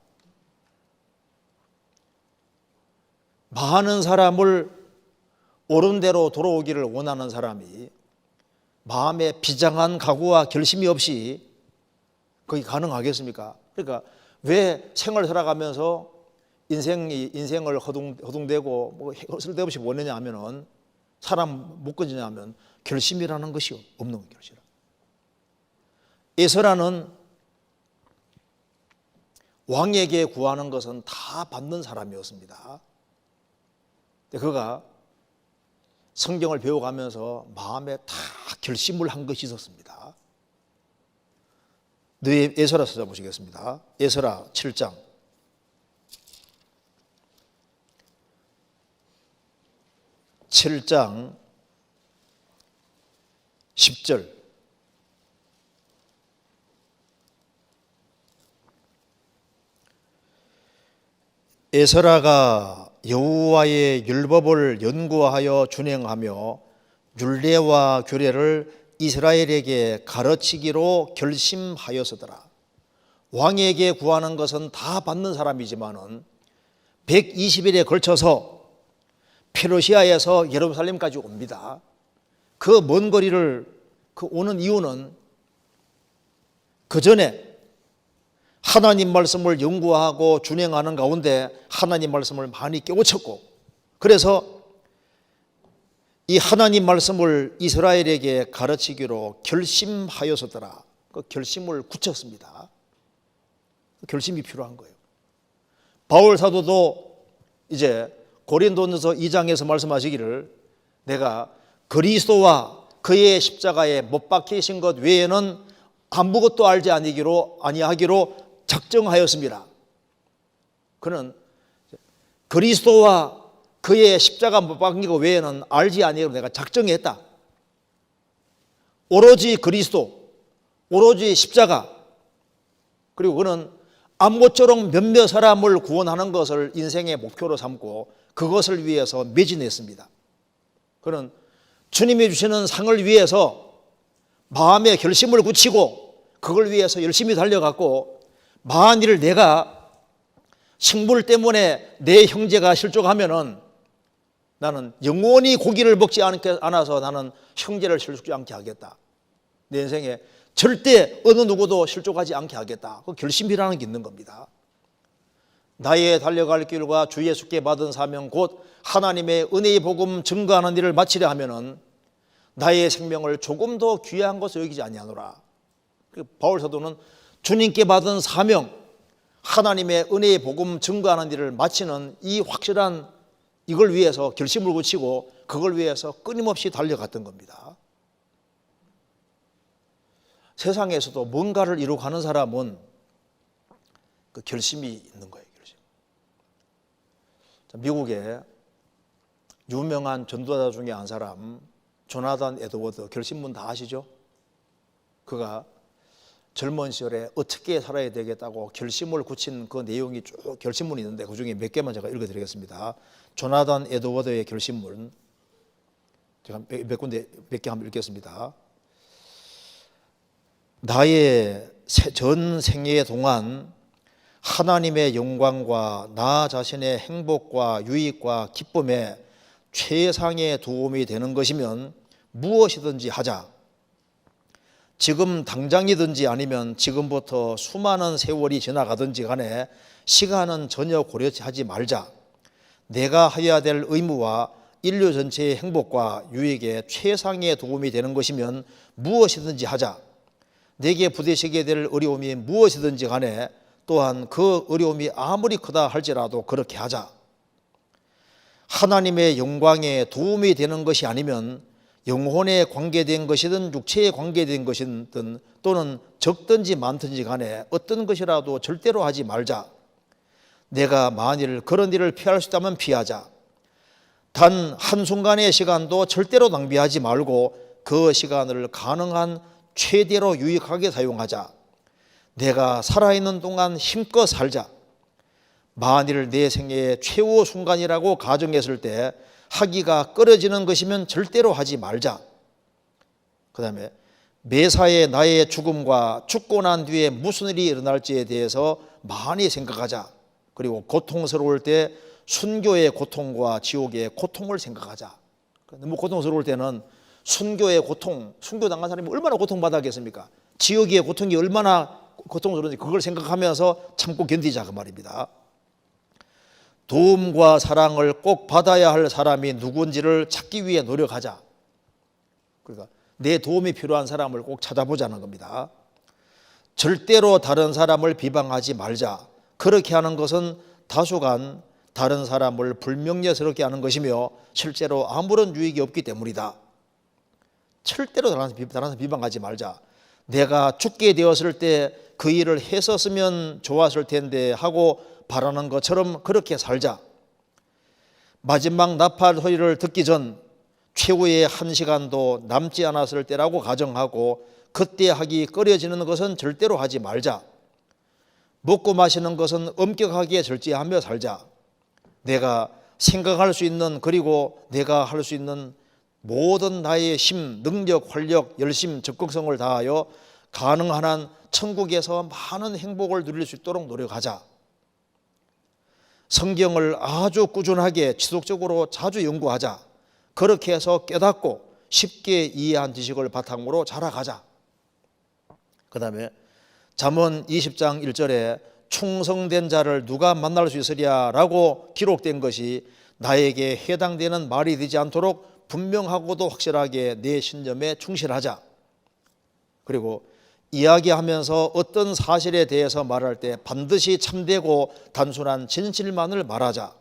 많은 사람을 옳은 대로 돌아오기를 원하는 사람이 마음에 비장한 각오와 결심이 없이 그게 가능하겠습니까? 그러니까 왜 생을 살아가면서 인생을 허둥대고 뭐 쓸데없이 보내냐 하면은 사람 못 끊느냐 하면 결심이라는 것이 없는 거예요. 결심. 에서라는 왕에게 구하는 것은 다 받는 사람이었습니다. 그가 성경을 배워가면서 마음에 다 결심을 한 것이 있었습니다. 에서라 찾아보시겠습니다. 에서라 7장 10절 에서라가 여호와의 율법을 연구하여 준행하며 율례와 규례를 이스라엘에게 가르치기로 결심하였으더라. 왕에게 구하는 것은 다 받는 사람이지만은 120일에 걸쳐서 페르시아에서 예루살렘까지 옵니다. 그 먼 거리를 오는 이유는 그 전에 하나님 말씀을 연구하고 준행하는 가운데 하나님 말씀을 많이 깨우쳤고, 그래서 이 하나님 말씀을 이스라엘에게 가르치기로 결심하였었더라. 그 결심을 굳혔습니다. 결심이 필요한 거예요. 바울 사도도 이제 고린도전서 2장에서 말씀하시기를 내가 그리스도와 그의 십자가에 못 박히신 것 외에는 아무것도 알지 아니하기로 작정하였습니다. 그는 그리스도와 그의 십자가 못 박힌 것 외에는 알지 아니하기로 내가 작정했다. 오로지 그리스도, 오로지 십자가, 그리고 그는 암모처럼 몇몇 사람을 구원하는 것을 인생의 목표로 삼고 그것을 위해서 매진했습니다. 그는 주님이 주시는 상을 위해서 마음의 결심을 굳히고 그걸 위해서 열심히 달려갔고, 만일 내가 식물 때문에 내 형제가 실족하면은 나는 영원히 고기를 먹지 않아서 나는 형제를 실족하지 않게 하겠다. 내 인생에 절대 어느 누구도 실족하지 않게 하겠다. 그 결심이라는 게 있는 겁니다. 나의 달려갈 길과 주 예수께 받은 사명 곧 하나님의 은혜의 복음 증거하는 일을 마치려 하면은 나의 생명을 조금 더 귀한 것으로 여기지 아니하노라. 바울 사도는 주님께 받은 사명, 하나님의 은혜의 복음 증거하는 일을 마치는 이 확실한 이걸 위해서 결심을 굳히고 그걸 위해서 끊임없이 달려갔던 겁니다. 세상에서도 뭔가를 이루어가는 사람은 그 결심이 있는 거예요. 결심. 미국에 유명한 전도자 중에 한 사람, 조나단 에드워드, 결심문 다 아시죠? 그가 젊은 시절에 어떻게 살아야 되겠다고 결심을 굳힌 그 내용이 쭉 결심문이 있는데 그 중에 몇 개만 제가 읽어드리겠습니다. 조나단 에드워드의 결심문, 제가 몇 개 한번 읽겠습니다. 나의 전 생애 동안 하나님의 영광과 나 자신의 행복과 유익과 기쁨에 최상의 도움이 되는 것이면 무엇이든지 하자. 지금 당장이든지 아니면 지금부터 수많은 세월이 지나가든지 간에 시간은 전혀 고려하지 말자. 내가 해야 될 의무와 인류 전체의 행복과 유익에 최상의 도움이 되는 것이면 무엇이든지 하자. 내게 부딪히게 될 어려움이 무엇이든지 간에 또한 그 어려움이 아무리 크다 할지라도 그렇게 하자. 하나님의 영광에 도움이 되는 것이 아니면 영혼에 관계된 것이든 육체에 관계된 것이든 또는 적든지 많든지 간에 어떤 것이라도 절대로 하지 말자. 내가 만일 그런 일을 피할 수 있다면 피하자. 단 한순간의 시간도 절대로 낭비하지 말고 그 시간을 가능한 최대로 유익하게 사용하자. 내가 살아있는 동안 힘껏 살자. 만일 내 생애의 최후 순간이라고 가정했을 때 하기가 꺼려지는 것이면 절대로 하지 말자. 그 다음에 매사에 나의 죽음과 죽고 난 뒤에 무슨 일이 일어날지에 대해서 많이 생각하자. 그리고 고통스러울 때 순교의 고통과 지옥의 고통을 생각하자. 너무 고통스러울 때는 순교의 고통, 순교당한 사람이 얼마나 고통받았겠습니까? 지옥의 고통이 얼마나 고통스러운지 그걸 생각하면서 참고 견디자 그 말입니다. 도움과 사랑을 꼭 받아야 할 사람이 누군지를 찾기 위해 노력하자. 그러니까 내 도움이 필요한 사람을 꼭 찾아보자는 겁니다. 절대로 다른 사람을 비방하지 말자. 그렇게 하는 것은 다소간 다른 사람을 불명예스럽게 하는 것이며 실제로 아무런 유익이 없기 때문이다. 절대로 다른 사람 비방하지 말자. 내가 죽게 되었을 때 그 일을 했었으면 좋았을 텐데 하고 바라는 것처럼 그렇게 살자. 마지막 나팔 소리를 듣기 전 최후의 1시간도 남지 않았을 때라고 가정하고 그때 하기 꺼려지는 것은 절대로 하지 말자. 먹고 마시는 것은 엄격하게 절제하며 살자. 내가 생각할 수 있는 그리고 내가 할 수 있는 모든 나의 힘, 능력, 활력, 열심, 적극성을 다하여 가능한 한 천국에서 많은 행복을 누릴 수 있도록 노력하자. 성경을 아주 꾸준하게 지속적으로 자주 연구하자. 그렇게 해서 깨닫고 쉽게 이해한 지식을 바탕으로 자라가자. 그 다음에 잠언 20장 1절에 충성된 자를 누가 만날 수 있으랴라고 기록된 것이 나에게 해당되는 말이 되지 않도록 분명하고도 확실하게 내 신념에 충실하자. 그리고 이야기하면서 어떤 사실에 대해서 말할 때 반드시 참되고 단순한 진실만을 말하자.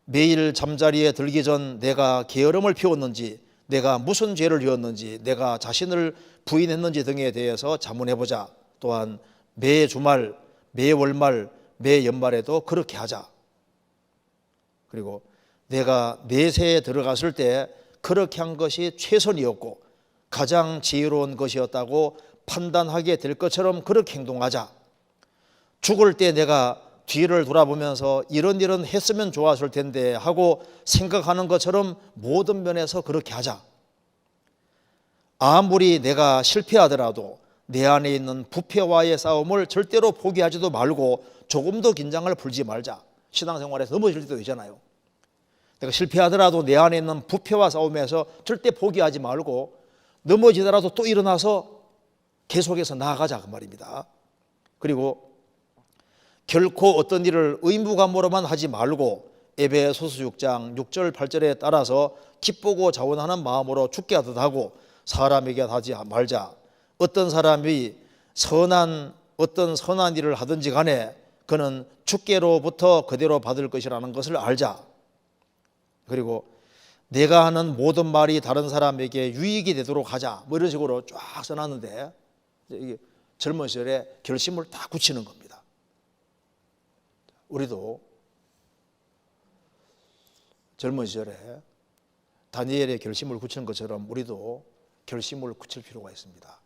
매일 잠자리에 들기 전 내가 게으름을 피웠는지, 내가 무슨 죄를 지었는지, 내가 자신을 부인했는지 등에 대해서 자문해보자. 또한 매 주말, 매 월말, 매 연말에도 그렇게 하자. 그리고 내가 내세에 들어갔을 때 그렇게 한 것이 최선이었고 가장 지혜로운 것이었다고 판단하게 될 것처럼 그렇게 행동하자. 죽을 때 내가 뒤를 돌아보면서 이런 일은 했으면 좋았을 텐데 하고 생각하는 것처럼 모든 면에서 그렇게 하자. 아무리 내가 실패하더라도 내 안에 있는 부패와의 싸움을 절대로 포기하지도 말고 조금도 긴장을 풀지 말자. 신앙생활에서 넘어질 때도 있잖아요. 내가 실패하더라도 내 안에 있는 부패와 싸움에서 절대 포기하지 말고 넘어지더라도 또 일어나서 계속해서 나아가자 그 말입니다. 그리고 결코 어떤 일을 의무감으로만 하지 말고 에베소서 6장 6절 8절에 따라서 기쁘고 자원하는 마음으로 죽게 하듯 하고 사람에게 하지 말자. 어떤 사람이 어떤 선한 일을 하든지 간에 그는 주께로부터 그대로 받을 것이라는 것을 알자. 그리고 내가 하는 모든 말이 다른 사람에게 유익이 되도록 하자. 뭐 이런 식으로 쫙 써놨는데 이게 젊은 시절에 결심을 다 굳히는 겁니다. 우리도 젊은 시절에 다니엘의 결심을 굳히는 것처럼 우리도 결심을 굳힐 필요가 있습니다.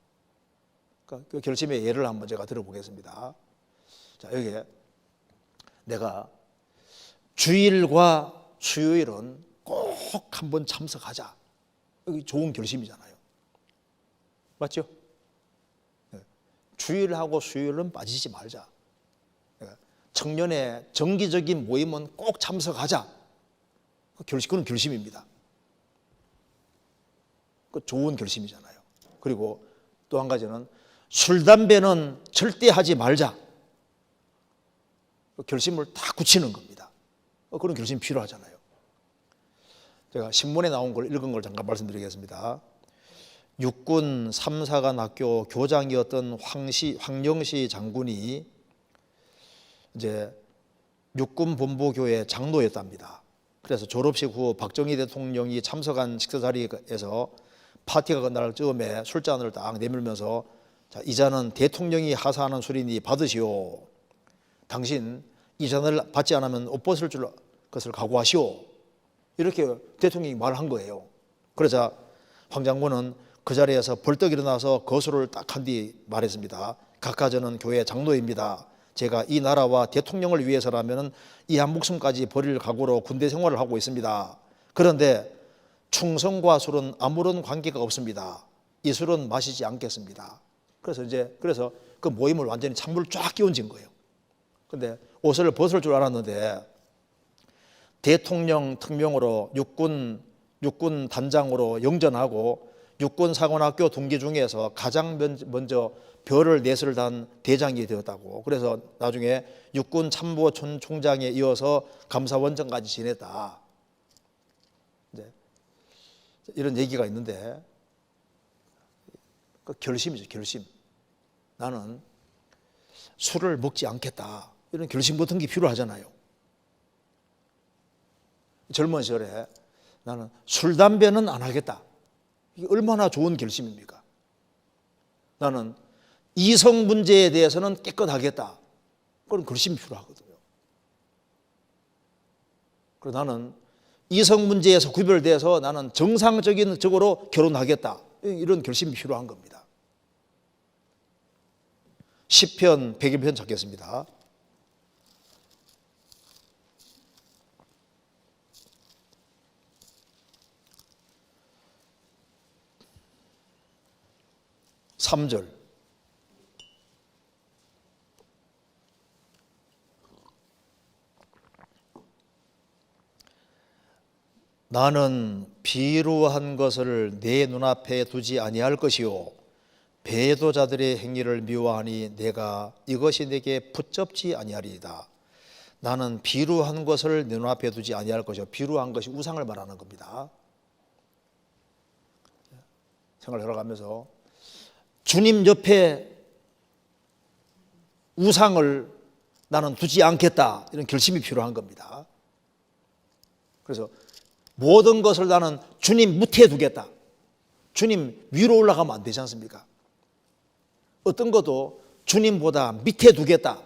그러니까 그 결심의 예를 한번 제가 들어보겠습니다. 자, 여기에 내가 주일과 수요일은 꼭 한번 참석하자. 여기 좋은 결심이잖아요. 맞죠? 주일하고 수요일은 빠지지 말자. 청년의 정기적인 모임은 꼭 참석하자. 그건 결심입니다. 그 좋은 결심이잖아요. 그리고 또 한 가지는 술, 담배는 절대 하지 말자. 결심을 다 굳히는 겁니다. 그런 결심이 필요하잖아요. 제가 신문에 나온 걸 읽은 걸 잠깐 말씀드리겠습니다. 육군 3사관 학교 교장이었던 황영시 장군이 이제 육군 본부교회 장로였답니다. 그래서 졸업식 후 박정희 대통령이 참석한 식사 자리에서 파티가 끝날 즈음에 술잔을 딱 내밀면서 자, 이 잔은 대통령이 하사하는 술이니 받으시오. 당신 이 잔을 받지 않으면 옷 벗을 것을 각오하시오. 이렇게 대통령이 말한 거예요. 그러자 황 장군은 그 자리에서 벌떡 일어나서 거수를 딱 한 뒤 말했습니다. 각하 저는 교회 장로입니다. 제가 이 나라와 대통령을 위해서라면 이 한 목숨까지 버릴 각오로 군대 생활을 하고 있습니다. 그런데 충성과 술은 아무런 관계가 없습니다. 이 술은 마시지 않겠습니다. 그래서 그 모임을 완전히 찬물을 쫙 끼얹은 거예요. 근데 옷을 벗을 줄 알았는데 대통령 특명으로 육군 단장으로 영전하고 육군사관학교 동기 중에서 가장 먼저 별을 넷을 단 대장이 되었다고. 그래서 나중에 육군참모총장에 이어서 감사원장까지 지냈다. 이제 이런 얘기가 있는데 그 결심이죠, 결심. 나는 술을 먹지 않겠다. 이런 결심 같은 게 필요하잖아요. 젊은 시절에 나는 술, 담배는 안 하겠다. 이게 얼마나 좋은 결심입니까? 나는 이성 문제에 대해서는 깨끗하겠다. 그런 결심이 필요하거든요. 그리고 나는 이성 문제에서 구별돼서 나는 정상적인 적으로 결혼하겠다. 이런 결심이 필요한 겁니다. 시편 101편 찾겠습니다. 삼절 나는 비루한 것을 내 눈앞에 두지 아니할 것이요 배도자들의 행위를 미워하니 내가 이것이 내게 붙잡지 아니하리이다. 나는 비루한 것을 내 눈앞에 두지 아니할 것이요. 비루한 것이 우상을 말하는 겁니다. 생활을 걸어가면서 주님 옆에 우상을 나는 두지 않겠다. 이런 결심이 필요한 겁니다. 그래서 모든 것을 나는 주님 밑에 두겠다. 주님 위로 올라가면 안 되지 않습니까? 어떤 것도 주님보다 밑에 두겠다.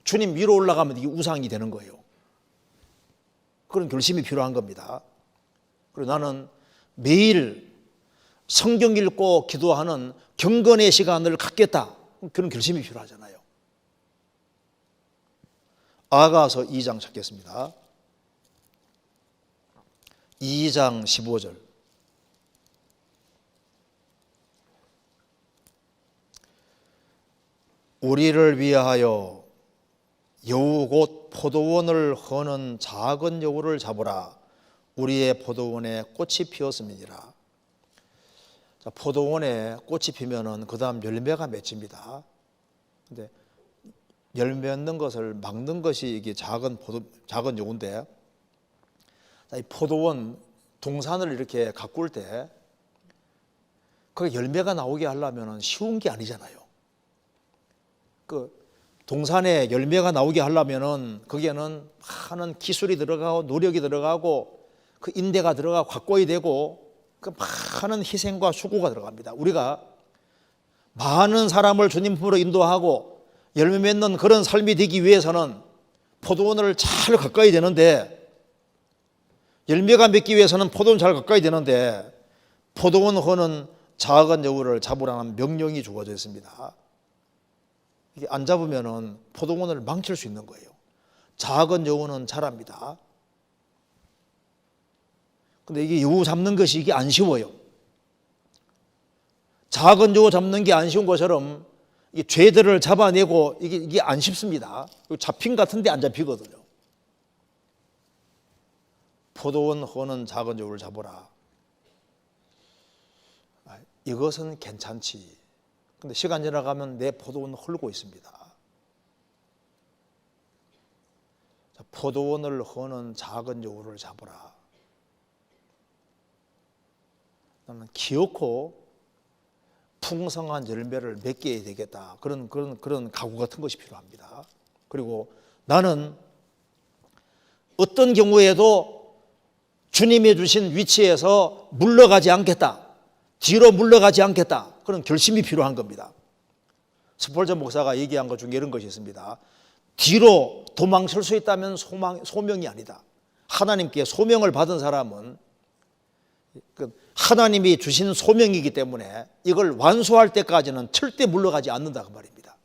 주님 위로 올라가면 이게 우상이 되는 거예요. 그런 결심이 필요한 겁니다. 그리고 나는 매일 성경 읽고 기도하는 경건의 시간을 갖겠다. 그런 결심이 필요하잖아요. 아가서 2장 찾겠습니다. 2장 15절. 우리를 위하여 여우 곧 포도원을 허는 작은 여우를 잡으라. 우리의 포도원에 꽃이 피었음이니라. 자, 포도원에 꽃이 피면은 그 다음 열매가 맺힙니다. 근데 열매 맺는 것을 막는 것이 이게 작은 여우인데, 이 포도원 동산을 이렇게 가꿀 때 거기 열매가 나오게 하려면 쉬운 게 아니잖아요. 그 동산에 열매가 나오게 하려면은 거기에는 많은 기술이 들어가고 노력이 들어가고 그 인대가 들어가고 가꿔야 되고 그 많은 희생과 수고가 들어갑니다. 우리가 많은 사람을 주님 품으로 인도하고 열매 맺는 그런 삶이 되기 위해서는 포도원을 잘 가까이 되는데, 열매가 맺기 위해서는 포도원 잘 가까이 되는데, 포도원 허는 작은 여우를 잡으라는 명령이 주어져 있습니다. 이게 안 잡으면은 포도원을 망칠 수 있는 거예요. 작은 여우는 자랍니다. 근데 이게 여우 잡는 것이 이게 안 쉬워요. 작은 여우 잡는 게 안 쉬운 것처럼 이 죄들을 잡아내고 이게 안 쉽습니다. 잡힌 같은데 안 잡히거든요. 포도원 허는 작은 여우를 잡으라. 이것은 괜찮지. 근데 시간 지나가면 내 포도원 헐고 있습니다. 포도원을 허는 작은 여우를 잡으라. 나는 기어코 풍성한 열매를 맺게 되겠다. 그런 각오 같은 것이 필요합니다. 그리고 나는 어떤 경우에도 주님이 주신 위치에서 물러가지 않겠다. 뒤로 물러가지 않겠다. 그런 결심이 필요한 겁니다. 스폴전 목사가 얘기한 것 중에 이런 것이 있습니다. 뒤로 도망칠 수 있다면 소명이 아니다. 하나님께 소명을 받은 사람은 하나님이 주신 소명이기 때문에 이걸 완수할 때까지는 절대 물러가지 않는다 그 말입니다.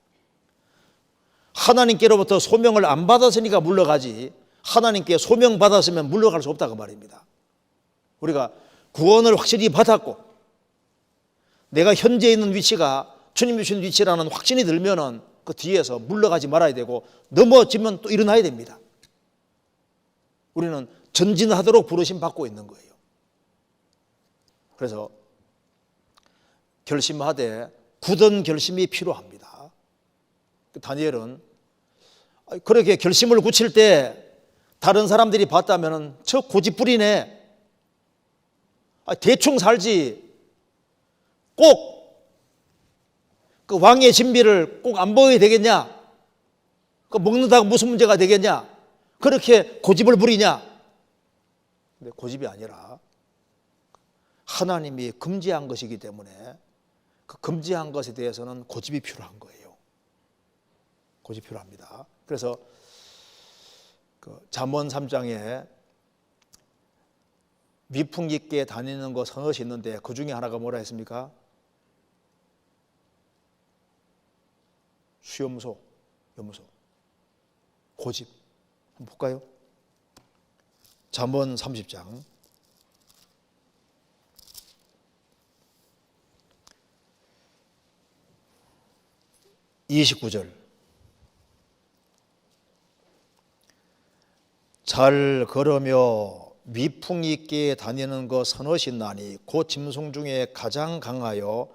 하나님께로부터 소명을 안 받았으니까 물러가지, 하나님께 소명 받았으면 물러갈 수 없다 그 말입니다. 우리가 구원을 확실히 받았고 내가 현재 있는 위치가 주님이 주신 위치라는 확신이 들면은 그 뒤에서 물러가지 말아야 되고, 넘어지면 또 일어나야 됩니다. 우리는 전진하도록 부르심 받고 있는 거예요. 그래서 결심하되 굳은 결심이 필요합니다. 다니엘은 그렇게 결심을 굳힐 때 다른 사람들이 봤다면 저 고집부리네, 대충 살지, 꼭 그 왕의 진비를 꼭 안 보여야 되겠냐, 그 먹는다고 무슨 문제가 되겠냐, 그렇게 고집을 부리냐. 근데 고집이 아니라 하나님이 금지한 것이기 때문에 그 금지한 것에 대해서는 고집이 필요한 거예요. 고집이 필요합니다. 그래서 그 잠언 3장에 위풍 있게 다니는 거 서너시 있는데 그 중에 하나가 뭐라 했습니까? 수염소, 염소, 고집. 한번 볼까요? 잠언 30장 29절. 잘 걸으며 위풍 있게 다니는 것 서너시 나니 곧 짐승 중에 가장 강하여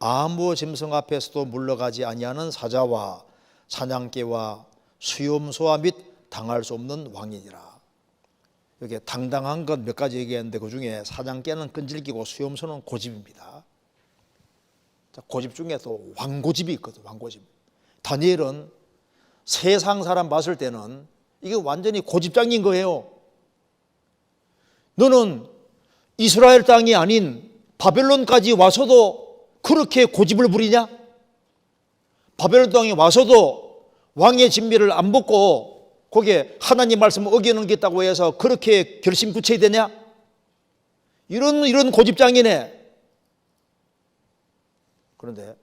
아무 짐승 앞에서도 물러가지 아니하는 사자와 사냥개와 수염소와 및 당할 수 없는 왕이니라. 이렇게 당당한 것 몇 가지 얘기했는데 그 중에 사냥개는 끈질기고 수염소는 고집입니다. 고집 중에 또 왕고집이 있거든. 왕고집. 다니엘은 세상 사람 봤을 때는 이게 완전히 고집장인 거예요. 너는 이스라엘 땅이 아닌 바벨론까지 와서도 그렇게 고집을 부리냐? 바벨론 땅에 와서도 왕의 진미를 안 벗고 거기에 하나님 말씀을 어기는 게 있다고 해서 그렇게 결심 굳혀야 되냐? 이런 고집장이네. 그런데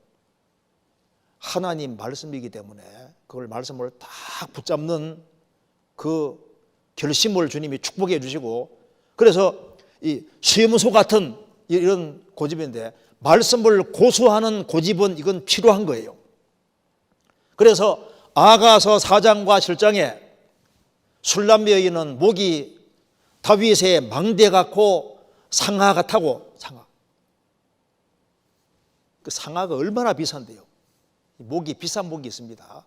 하나님 말씀이기 때문에 그걸 말씀을 딱 붙잡는 그 결심을 주님이 축복해 주시고, 그래서 이 수염소 같은 이런 고집인데 말씀을 고수하는 고집은 이건 필요한 거예요. 그래서 아가서 4장과 7장에 술람 여인은 목이 다윗의 망대 같고 상아 같다고. 상아. 그 상아가 얼마나 비싼데요. 목이 비싼 목이 있습니다.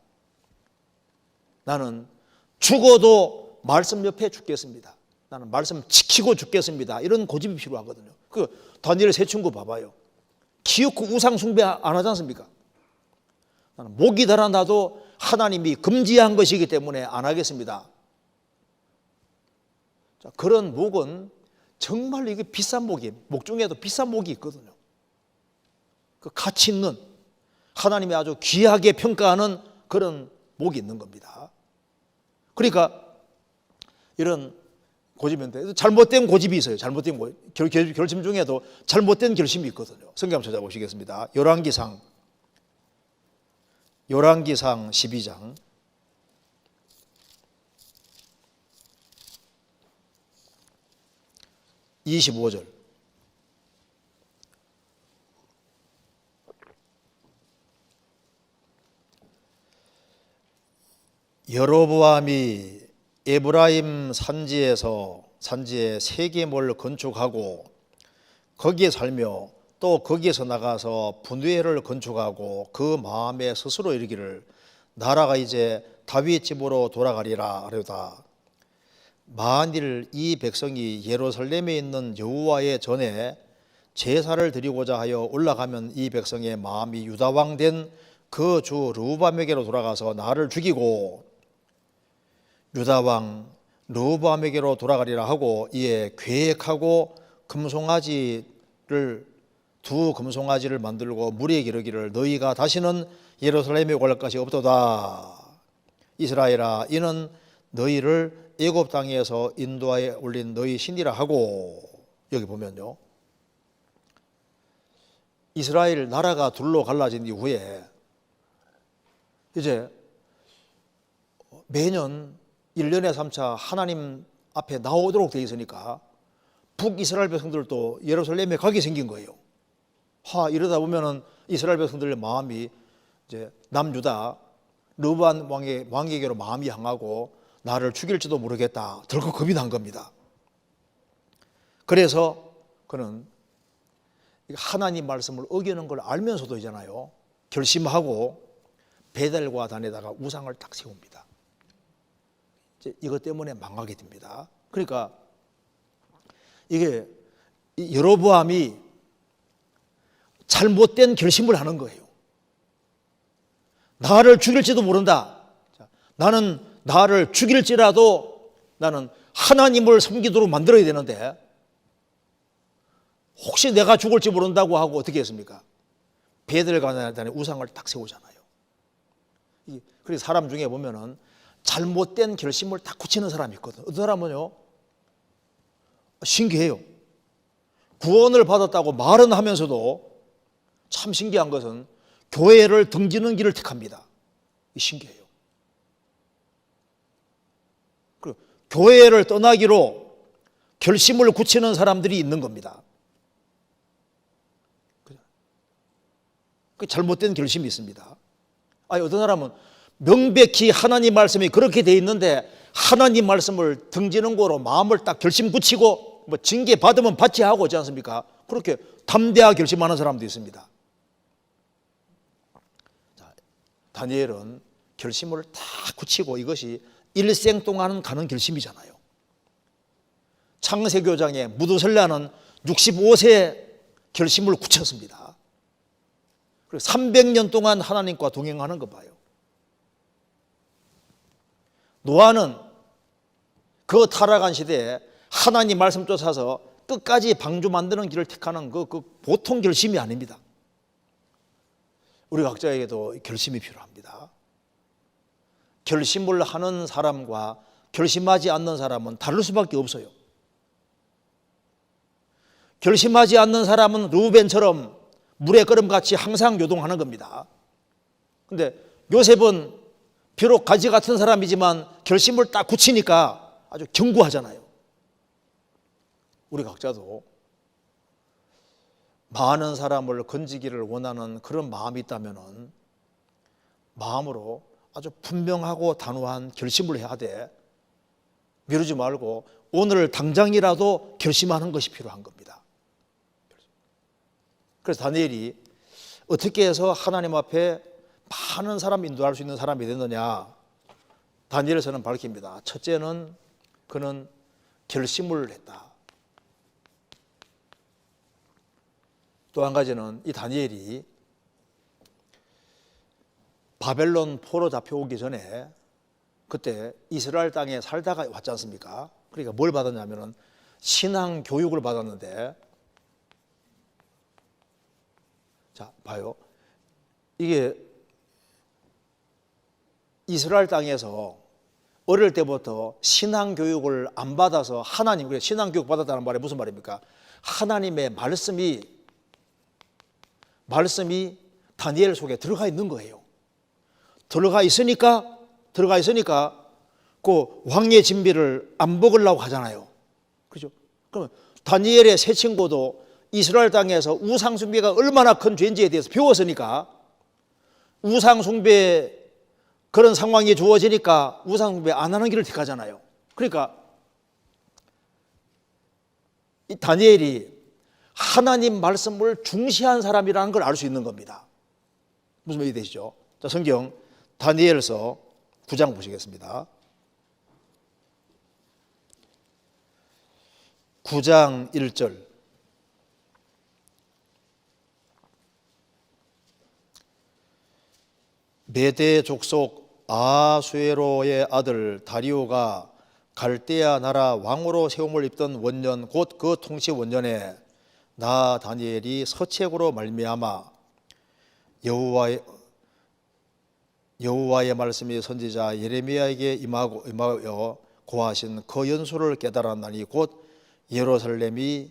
나는 죽어도 말씀 옆에 죽겠습니다. 나는 말씀 지키고 죽겠습니다. 이런 고집이 필요하거든요. 그 다니엘 세 친구 봐봐요. 기어코 우상 숭배 안 하지 않습니까? 나는 목이 달아나도 하나님이 금지한 것이기 때문에 안 하겠습니다. 자, 그런 목은 정말 이게 비싼 목이에요. 목 중에도 비싼 목이 있거든요. 그 가치 있는 하나님이 아주 귀하게 평가하는 그런 복이 있는 겁니다. 그러니까 이런 고집인데 잘못된 고집이 있어요. 잘못된 결심 중에도 잘못된 결심이 있거든요. 성경 한번 찾아보시겠습니다. 열왕기상 12장 25절. 여로보암이 에브라임 산지에 세겜을 건축하고 거기에 살며 또 거기에서 나가서 분회를 건축하고 그 마음에 스스로 이르기를 나라가 이제 다윗 집으로 돌아가리라 하려다. 만일 이 백성이 예루살렘에 있는 여호와의 전에 제사를 드리고자 하여 올라가면 이 백성의 마음이 유다 왕 된 그 주 르호보암에게로 돌아가서 나를 죽이고 유다 왕 르호보암에게로 돌아가리라 하고 이에 계획하고 두 금송아지를 만들고 무리에게 이르기를 너희가 다시는 예루살렘에 올 것이 없도다. 이스라엘아, 이는 너희를 애굽 땅에서 인도하여 올린 너희 신이라 하고. 여기 보면요, 이스라엘 나라가 둘로 갈라진 이후에 이제 매년 1년에 3차 하나님 앞에 나오도록 되어 있으니까 북이스라엘 백성들도 예루살렘에 가게 생긴 거예요. 이러다 보면은 이스라엘 백성들의 마음이 이제 남유다 르호보암 왕에게로 마음이 향하고 나를 죽일지도 모르겠다. 덜컥 겁이 난 겁니다. 그래서 그는 하나님 말씀을 어기는 걸 알면서도 있잖아요, 결심하고 베델과 단에다가 우상을 딱 세웁니다. 이것 때문에 망하게 됩니다. 그러니까 이게 여로보암이 잘못된 결심을 하는 거예요. 나를 죽일지도 모른다. 나는 나를 죽일지라도 나는 하나님을 섬기도록 만들어야 되는데 혹시 내가 죽을지 모른다고 하고 어떻게 했습니까? 베델과 단에 우상을 딱 세우잖아요. 그래서 사람 중에 보면은 잘못된 결심을 딱 굳히는 사람이 있거든. 어떤 사람은요, 신기해요. 구원을 받았다고 말은 하면서도 참 신기한 것은 교회를 등지는 길을 택합니다. 신기해요. 그리고 교회를 떠나기로 결심을 굳히는 사람들이 있는 겁니다. 그 잘못된 결심이 있습니다. 어떤 사람은 명백히 하나님 말씀이 그렇게 돼 있는데 하나님 말씀을 등지는 거로 마음을 딱 결심 굳히고 징계 받으면 받지 하고 있지 않습니까? 그렇게 담대하게 결심하는 사람도 있습니다. 다니엘은 결심을 다 굳히고 이것이 일생 동안 가는 결심이잖아요. 창세교장에 무두셀라는 65세 결심을 굳혔습니다. 그리고 300년 동안 하나님과 동행하는 거 봐요. 노아는 그 타락한 시대에 하나님 말씀 쫓아서 끝까지 방주 만드는 길을 택하는 그 보통 결심이 아닙니다. 우리 각자에게도 결심이 필요합니다. 결심을 하는 사람과 결심하지 않는 사람은 다를 수밖에 없어요. 결심하지 않는 사람은 르우벤처럼 물의 끓음같이 항상 요동하는 겁니다. 그런데 요셉은 비록 가지 같은 사람이지만 결심을 딱 굳히니까 아주 견고하잖아요. 우리 각자도 많은 사람을 건지기를 원하는 그런 마음이 있다면 마음으로 아주 분명하고 단호한 결심을 해야 돼. 미루지 말고 오늘 당장이라도 결심하는 것이 필요한 겁니다. 그래서 다니엘이 어떻게 해서 하나님 앞에 많은 사람 인도할 수 있는 사람이 됐느냐, 다니엘서는 밝힙니다. 첫째는 그는 결심을 했다. 또 한 가지는 이 다니엘이 바벨론 포로 잡혀오기 전에 그때 이스라엘 땅에 살다가 왔지 않습니까? 그러니까 뭘 받았냐면은 신앙 교육을 받았는데, 자 봐요. 이게 이스라엘 땅에서 어릴 때부터 신앙 교육을 안 받아서 하나님, 신앙 교육 받았다는 말이 무슨 말입니까? 하나님의 말씀이 다니엘 속에 들어가 있는 거예요. 들어가 있으니까 그 왕의 진비를 안 먹으려고 하잖아요. 그렇죠? 그러면 다니엘의 세 친구도 이스라엘 땅에서 우상 숭배가 얼마나 큰 죄인지에 대해서 배웠으니까 우상 숭배 그런 상황이 주어지니까 우상 숭배 안 하는 길을 택하잖아요. 그러니까 이 다니엘이 하나님 말씀을 중시한 사람이라는 걸 알 수 있는 겁니다. 무슨 말이 되시죠? 자, 성경 다니엘서 9장 보시겠습니다. 9장 1절. 메대 족속 아수에로의 아들 다리오가 갈대아 나라 왕으로 세움을 입던 원년 곧 그 통치 원년에 나 다니엘이 서책으로 말미암아 여호와의 말씀이 선지자 예레미야에게 임하여 고하신 그 연수를 깨달았나니 곧 예루살렘의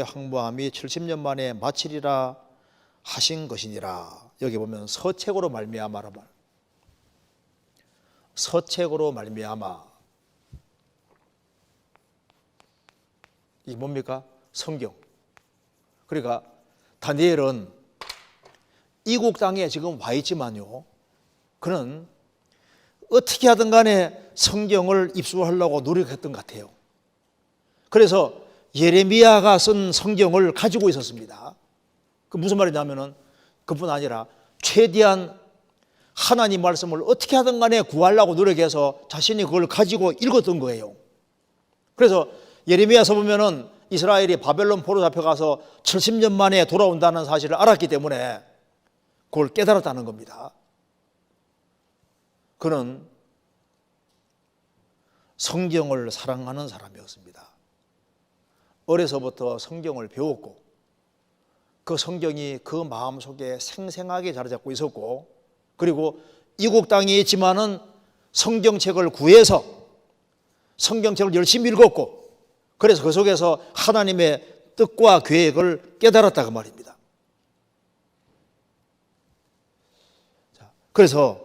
황무함이 70년 만에 마치리라 하신 것이니라. 여기 보면 서책으로 말미암아라 말. 서책으로 말미암아. 이게 뭡니까? 성경. 그러니까 다니엘은 이국 땅에 지금 와 있지만요, 그는 어떻게 하든 간에 성경을 입수하려고 노력했던 것 같아요. 그래서 예레미야가 쓴 성경을 가지고 있었습니다. 그 무슨 말이냐면은 그뿐 아니라 최대한 하나님 말씀을 어떻게 하든 간에 구하려고 노력해서 자신이 그걸 가지고 읽었던 거예요. 그래서 예레미야서 보면은 이스라엘이 바벨론 포로 잡혀가서 70년 만에 돌아온다는 사실을 알았기 때문에 그걸 깨달았다는 겁니다. 그는 성경을 사랑하는 사람이었습니다. 어려서부터 성경을 배웠고 그 성경이 그 마음속에 생생하게 자리 잡고 있었고, 그리고 이국 땅에 있지만은 성경책을 구해서 성경책을 열심히 읽었고, 그래서 그 속에서 하나님의 뜻과 계획을 깨달았다 그 말입니다. 그래서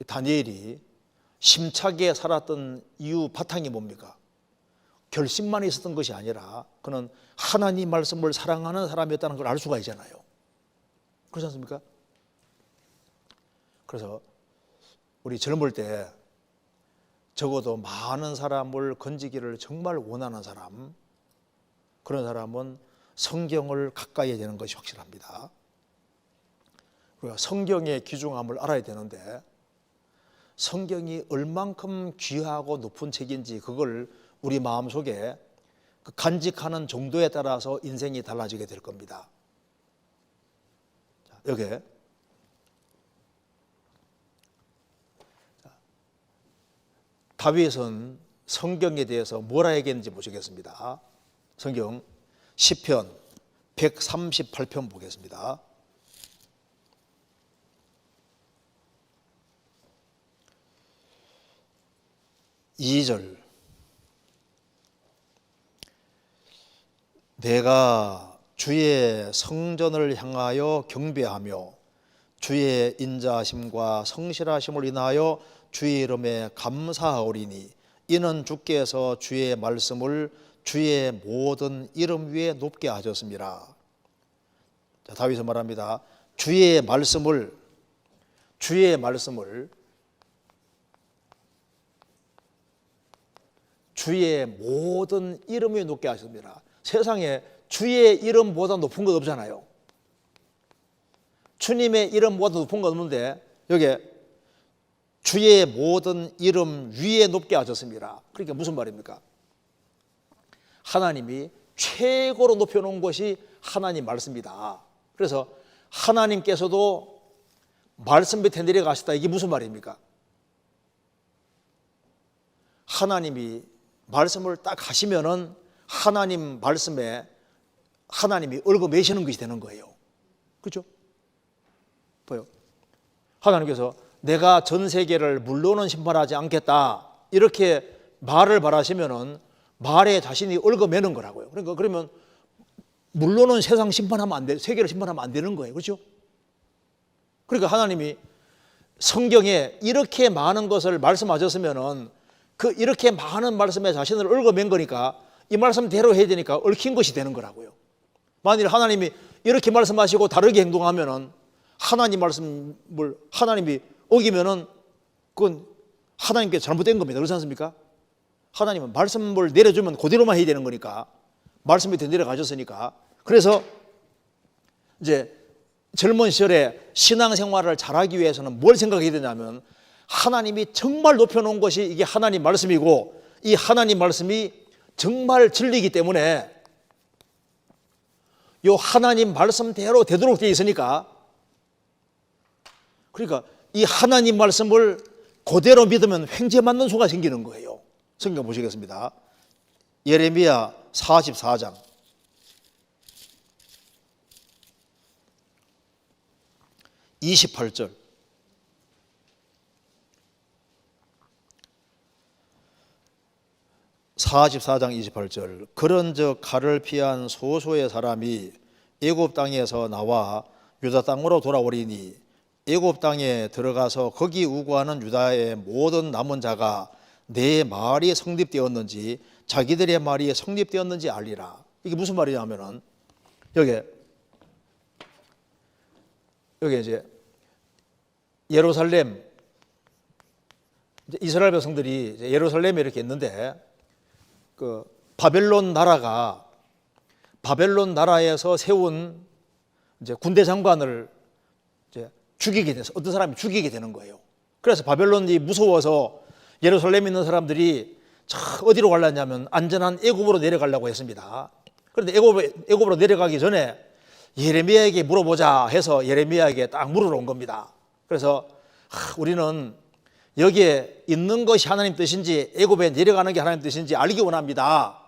다니엘이 심차게 살았던 이유 바탕이 뭡니까? 결심만 있었던 것이 아니라 그는 하나님 말씀을 사랑하는 사람이었다는 걸 알 수가 있잖아요. 그렇지 않습니까? 그래서 우리 젊을 때 적어도 많은 사람을 건지기를 정말 원하는 사람, 그런 사람은 성경을 가까이 해야 되는 것이 확실합니다. 우리가 성경의 귀중함을 알아야 되는데 성경이 얼만큼 귀하고 높은 책인지 그걸 우리 마음속에 간직하는 정도에 따라서 인생이 달라지게 될 겁니다. 여기 다윗은 성경에 대해서 뭐라 얘기했는지 보시겠습니다. 성경 시편 138편 보겠습니다. 2절. 내가 주의 성전을 향하여 경배하며 주의 인자하심과 성실하심을 인하여 주의 이름에 감사하오리니 이는 주께서 주의 말씀을 주의 모든 이름 위에 높게 하셨습니다. 자, 다윗은 말합니다. 주의 말씀을 주의 모든 이름 위에 높게 하셨습니다. 세상에 주의 이름보다 높은 것 없잖아요. 주님의 이름보다 높은 것 없는데 여기 주의 모든 이름 위에 높게 하셨습니다. 그러니까 무슨 말입니까? 하나님이 최고로 높여놓은 것이 하나님 말씀이다. 그래서 하나님께서도 말씀 밑에 내려가셨다. 이게 무슨 말입니까? 하나님이 말씀을 딱 하시면은 하나님 말씀에 하나님이 얽어매시는 것이 되는 거예요. 그렇죠? 보여. 하나님께서 내가 전 세계를 물로는 심판하지 않겠다 이렇게 말을 바라시면은 말에 자신이 얽어매는 거라고요. 그러니까 그러면 물로는 세상 심판하면 안 돼, 세계를 심판하면 안 되는 거예요. 그렇죠? 그러니까 하나님이 성경에 이렇게 많은 것을 말씀하셨으면은 그 이렇게 많은 말씀에 자신을 얽어맨 거니까 이 말씀대로 해야 되니까 얽힌 것이 되는 거라고요. 만일 하나님이 이렇게 말씀하시고 다르게 행동하면은 하나님 말씀을 하나님이 어기면은 그건 하나님께 잘못된 겁니다. 그렇지 않습니까? 하나님은 말씀을 내려주면 그대로만 해야 되는 거니까 말씀이 더 내려가셨으니까. 그래서 이제 젊은 시절에 신앙생활을 잘하기 위해서는 뭘 생각해야 되냐면 하나님이 정말 높여놓은 것이 이게 하나님 말씀이고 이 하나님 말씀이 정말 진리이기 때문에 이 하나님 말씀대로 되도록 되어 있으니까 그러니까 이 하나님 말씀을 그대로 믿으면 횡재 맞는 수가 생기는 거예요. 성경 보시겠습니다. 예레미야 44장 28절. 그런즉 칼을 피한 소수의 사람이 애굽 땅에서 나와 유다 땅으로 돌아오리니 애굽 땅에 들어가서 거기 우거하는 유다의 모든 남은 자가 내 말이 성립되었는지 자기들의 말이 성립되었는지 알리라. 이게 무슨 말이냐면은 여기 이제 예루살렘 이스라엘 백성들이 예루살렘에 이렇게 있는데 그 바벨론 나라에서 세운 이제 군대 장관을 이제 죽이게 돼서 어떤 사람이 죽이게 되는 거예요. 그래서 바벨론이 무서워서 예루살렘에 있는 사람들이 어디로 가려냐면 안전한 애굽으로 내려가려고 했습니다. 그런데 애굽으로 내려가기 전에 예레미야에게 물어보자 해서 예레미야에게 딱 물으러 온 겁니다. 그래서 우리는 여기에 있는 것이 하나님 뜻인지 애굽에 내려가는 게 하나님 뜻인지 알기 원합니다.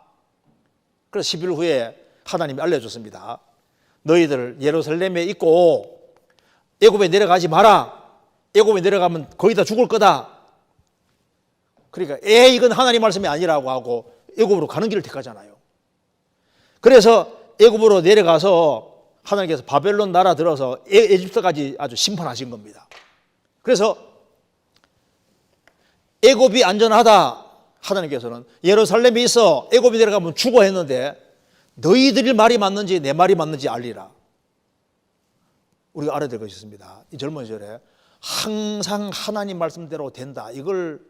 그래서 10일 후에 하나님이 알려줬습니다. 너희들 예루살렘에 있고 애굽에 내려가지 마라. 애굽에 내려가면 거의 다 죽을 거다. 그러니까 이건 하나님 말씀이 아니라고 하고 애굽으로 가는 길을 택하잖아요. 그래서 애굽으로 내려가서 하나님께서 바벨론 나라 들어서 에집트까지 아주 심판하신 겁니다. 그래서 애굽이 안전하다 하나님께서는 예루살렘에 있어 애굽에 내려가면 죽어 했는데 너희들의 말이 맞는지 내 말이 맞는지 알리라. 우리가 알아야 될 것이 있습니다. 이 젊은 시절에 항상 하나님 말씀대로 된다 이걸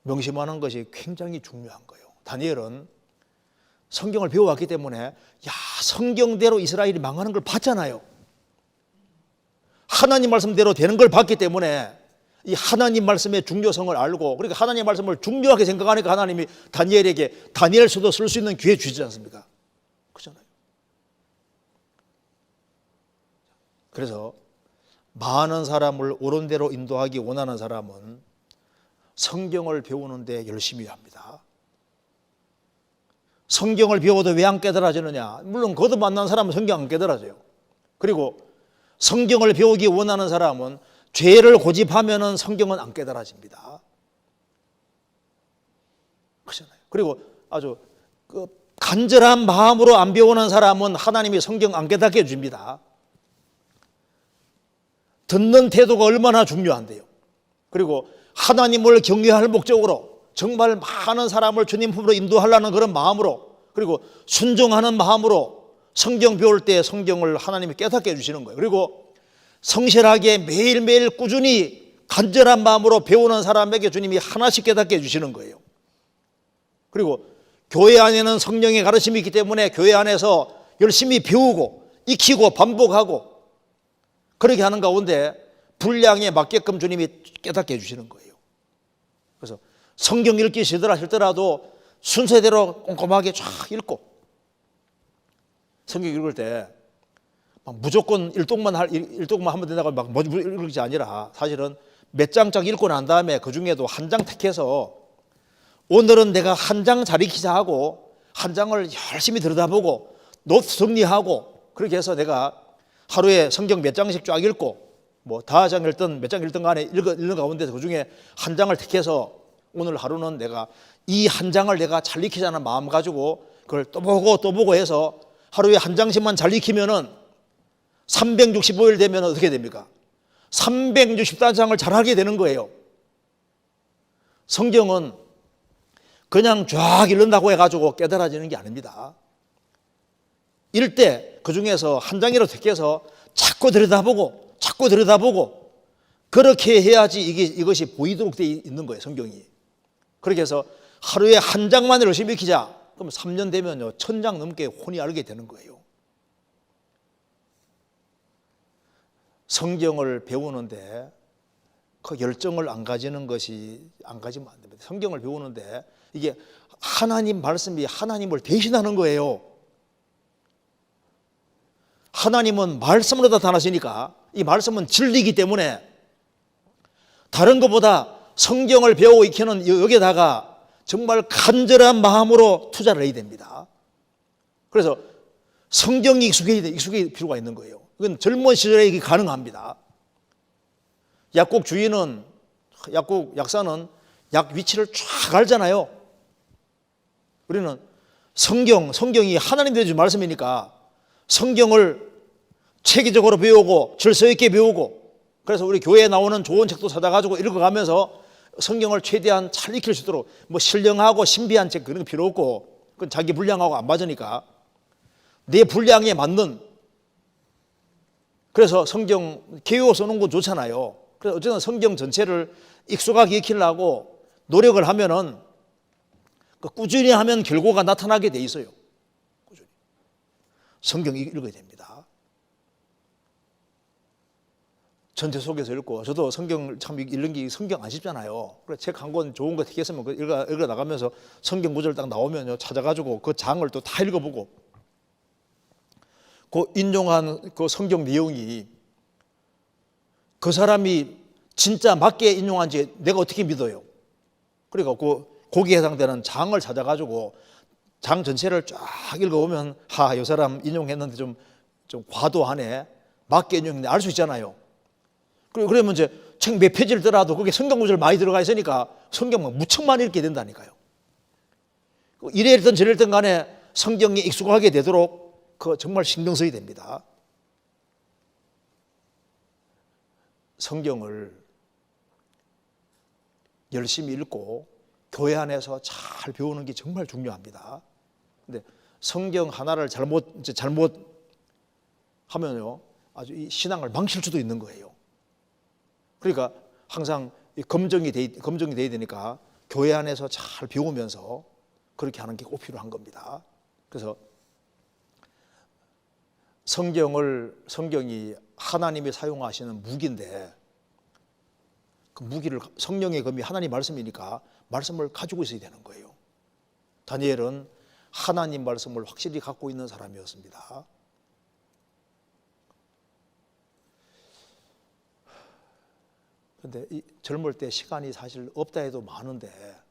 명심하는 것이 굉장히 중요한 거예요. 다니엘은 성경을 배워왔기 때문에 성경대로 이스라엘이 망하는 걸 봤잖아요. 하나님 말씀대로 되는 걸 봤기 때문에 이 하나님 말씀의 중요성을 알고 그러니까 하나님 말씀을 중요하게 생각하니까 하나님이 다니엘에게 다니엘서도 쓸 수 있는 기회 주지 않습니까? 그렇잖아요. 그래서 많은 사람을 옳은 대로 인도하기 원하는 사람은 성경을 배우는데 열심히 합니다. 성경을 배워도 왜 안 깨달아지느냐? 물론 거듭 만난 사람은 성경 안 깨달아져요. 그리고 성경을 배우기 원하는 사람은 죄를 고집하면은 성경은 안 깨달아집니다. 그렇잖아요. 그리고 아주 간절한 마음으로 안 배우는 사람은 하나님이 성경 안 깨닫게 해줍니다. 듣는 태도가 얼마나 중요한데요. 그리고 하나님을 경외할 목적으로 정말 많은 사람을 주님 품으로 인도하려는 그런 마음으로 그리고 순종하는 마음으로 성경 배울 때 성경을 하나님이 깨닫게 해주시는 거예요. 그리고 성실하게 매일매일 꾸준히 간절한 마음으로 배우는 사람에게 주님이 하나씩 깨닫게 해주시는 거예요. 그리고 교회 안에는 성령의 가르침이 있기 때문에 교회 안에서 열심히 배우고 익히고 반복하고 그렇게 하는 가운데 분량에 맞게끔 주님이 깨닫게 해주시는 거예요. 그래서 성경 읽기 싫더라도 순서대로 꼼꼼하게 쫙 읽고 성경 읽을 때 막 무조건 일독만 하면 된다고 막 읽지 아니라 사실은 몇 장짝 읽고 난 다음에 그 중에도 한 장 택해서 오늘은 내가 한 장 잘 익히자 하고 한 장을 열심히 들여다보고 노트 정리하고 그렇게 해서 내가 하루에 성경 몇 장씩 쫙 읽고 뭐 다장 읽든 몇 장 읽든 간에 읽는 가운데서 그중에 한 장을 택해서 오늘 하루는 내가 이 한 장을 내가 잘 익히자는 마음 가지고 그걸 또 보고 해서 하루에 한 장씩만 잘 익히면은 365일 되면 어떻게 됩니까? 364장을 잘하게 되는 거예요. 성경은 그냥 쫙 읽는다고 해가지고 깨달아지는 게 아닙니다. 읽되 그 중에서 한 장이라도 택해서 자꾸 들여다보고 그렇게 해야지 이것이 보이도록 되어 있는 거예요, 성경이. 그렇게 해서 하루에 한 장만 열심히 익히자. 그럼 3년 되면요, 1000장 넘게 혼이 알게 되는 거예요. 성경을 배우는데 그 열정을 안 가지면 안 됩니다. 성경을 배우는데 이게 하나님 말씀이 하나님을 대신하는 거예요. 하나님은 말씀으로 나타나시니까 이 말씀은 진리이기 때문에 다른 것보다 성경을 배우고 익히는 여기에다가 정말 간절한 마음으로 투자를 해야 됩니다. 그래서 성경이 익숙해질 필요가 있는 거예요. 이건 젊은 시절에 이게 가능합니다. 약국 약사는 약 위치를 쫙 알잖아요. 우리는 성경이 하나님의 말씀이니까 성경을 체계적으로 배우고 질서 있게 배우고 그래서 우리 교회에 나오는 좋은 책도 찾아가지고 읽어가면서 성경을 최대한 잘 익힐 수 있도록 뭐 신령하고 신비한 책 그런 거 필요 없고 그건 자기 분량하고 안 맞으니까 내 분량에 맞는 그래서 성경 개요 써놓은 거 좋잖아요. 그래서 어쨌든 성경 전체를 익숙하게 익히려고 노력을 하면은 꾸준히 하면 결과가 나타나게 돼 있어요. 꾸준히. 성경 읽어야 됩니다. 전체 속에서 읽고 저도 성경 참 읽는 게 성경 안 쉽잖아요. 그래서 책 한 권 좋은 거 택했으면 읽어 나가면서 성경 구절 딱 나오면요 찾아가지고 그 장을 또 다 읽어보고 그 인용한 그 성경 내용이 그 사람이 진짜 맞게 인용한지 내가 어떻게 믿어요? 그러니까 거기에 해당되는 장을 찾아가지고 장 전체를 쫙 읽어보면 이 사람 인용했는데 좀 과도하네 맞게 인용했네 알 수 있잖아요. 그러면 이제 책 몇 페이지를 더라도 거기에 성경 구절 많이 들어가 있으니까 성경만 무척 많이 읽게 된다니까요. 이래 읽든 저래 읽든 간에 성경에 익숙하게 되도록 정말 신경 써야 됩니다. 성경을 열심히 읽고 교회 안에서 잘 배우는 게 정말 중요합니다. 근데 성경 하나를 잘못 하면요 아주 이 신앙을 망칠 수도 있는 거예요. 그러니까 항상 검증이 돼야 되니까 교회 안에서 잘 배우면서 그렇게 하는 게 꼭 필요한 겁니다. 그래서 성경이 하나님이 사용하시는 무기인데 그 무기를 성령의 검이 하나님 말씀이니까 말씀을 가지고 있어야 되는 거예요. 다니엘은 하나님 말씀을 확실히 갖고 있는 사람이었습니다. 그런데 이 젊을 때 시간이 사실 없다 해도 많은데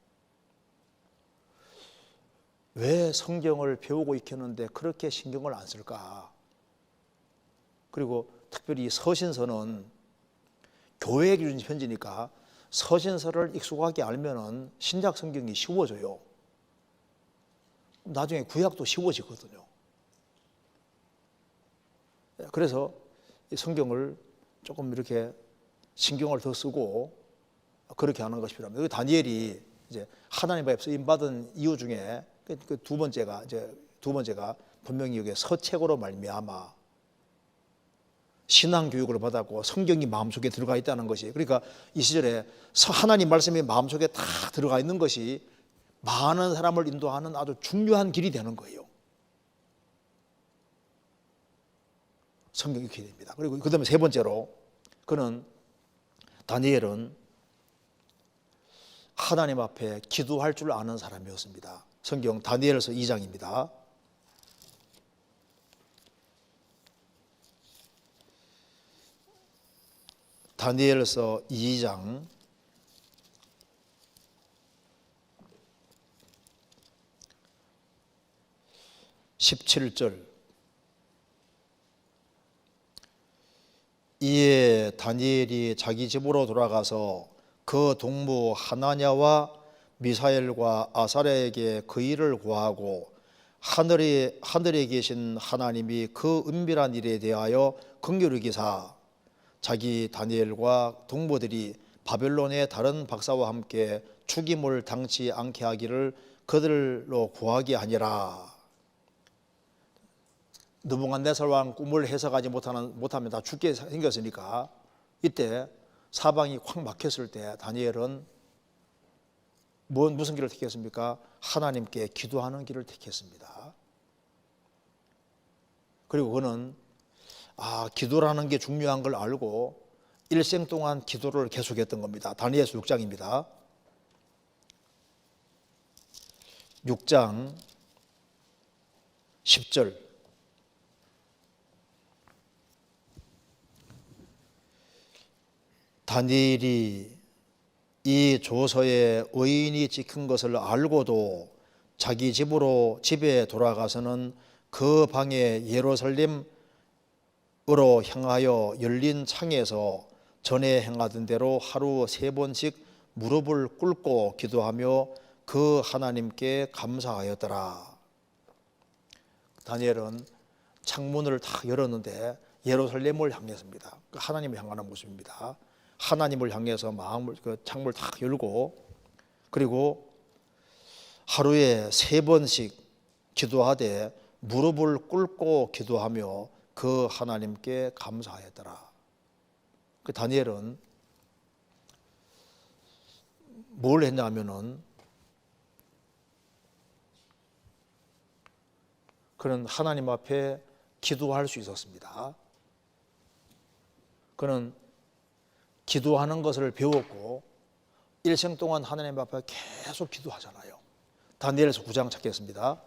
왜 성경을 배우고 익혔는데 그렇게 신경을 안 쓸까? 그리고 특별히 서신서는 교회에 주신 편지니까 서신서를 익숙하게 알면은 신약 성경이 쉬워져요. 나중에 구약도 쉬워지거든요. 그래서 이 성경을 조금 이렇게 신경을 더 쓰고 그렇게 하는 것이 필요합니다. 다니엘이 이제 하나님 앞에 쓰임 받은 이유 중에 그 두 번째가 분명히 여기 서책으로 말미암아 신앙 교육을 받았고 성경이 마음속에 들어가 있다는 것이 그러니까 이 시절에 하나님 말씀이 마음속에 다 들어가 있는 것이 많은 사람을 인도하는 아주 중요한 길이 되는 거예요. 성경이 이렇게 됩니다. 그리고 그다음에 세 번째로 다니엘은 하나님 앞에 기도할 줄 아는 사람이었습니다. 성경 다니엘서 2장입니다. 다니엘서 2장 17절 이에 다니엘이 자기 집으로 돌아가서 그 동무 하나냐와 미사엘과 아사랴에게 그 일을 고하고 하늘에 계신 하나님이 그 은밀한 일에 대하여 긍휼히 여기사 자기 다니엘과 동무들이 바벨론의 다른 박사와 함께 죽임을 당치 않게 하기를 그들로 구하게 하니라. 느부갓네살 왕 꿈을 해석하지 못하면 다 죽게 생겼으니까 이때 사방이 확 막혔을 때 다니엘은 무슨 길을 택했습니까? 하나님께 기도하는 길을 택했습니다. 그리고 그는 기도라는 게 중요한 걸 알고 일생 동안 기도를 계속했던 겁니다. 다니엘서 6장입니다. 6장 10절. 다니엘이 이 조서에 의인이 찍힌 것을 알고도 자기 집에 돌아가서는 그 방에 예루살렘으로 향하여 열린 창에서 전에 행하던 대로 하루 3번씩 무릎을 꿇고 기도하며 그 하나님께 감사하였더라. 다니엘은 창문을 다 열었는데 예루살렘을 향했습니다. 하나님을 향하는 모습입니다. 하나님을 향해서 창문을 다 열고 그리고 하루에 3번씩 기도하되 무릎을 꿇고 기도하며 그 하나님께 감사하였더라. 다니엘은 뭘 했냐면은 그는 하나님 앞에 기도할 수 있었습니다. 그는 기도하는 것을 배웠고 일생 동안 하나님 앞에 계속 기도하잖아요. 다니엘서 9장 찾겠습니다.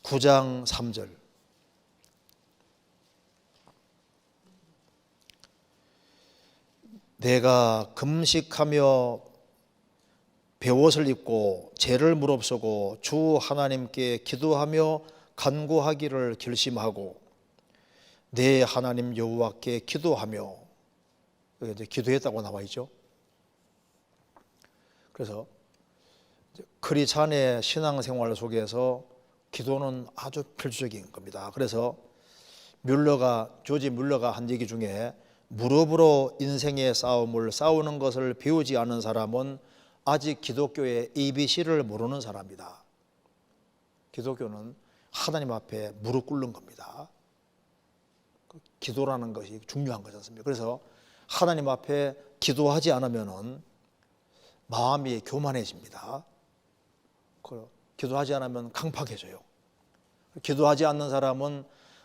9장 3절. 내가 금식하며 베옷을 입고 죄를 무릅쓰고 주 하나님께 기도하며 간구하기를 결심하고 내 하나님 여호와께 기도하며, 여기 이제 기도했다고 나와 있죠. 그래서 크리스찬의 신앙생활 속에서 기도는 아주 필수적인 겁니다. 그래서 조지 뮬러가 한 얘기 중에 무릎으로 인생의 싸움을 싸우는 것을 배우지 않은 사람은 아직 기독교의 ABC를 모르는 사람이다. 기독교는 하나님 앞에 무릎 꿇는 겁니다. 기도라는 것이 중요한 거지 않습니까? 그래서 하나님 앞에 기도하지 않으면 마음이 교만해집니다. 기도하지 않으면 강팍해져요. 기도하지 않는 사람은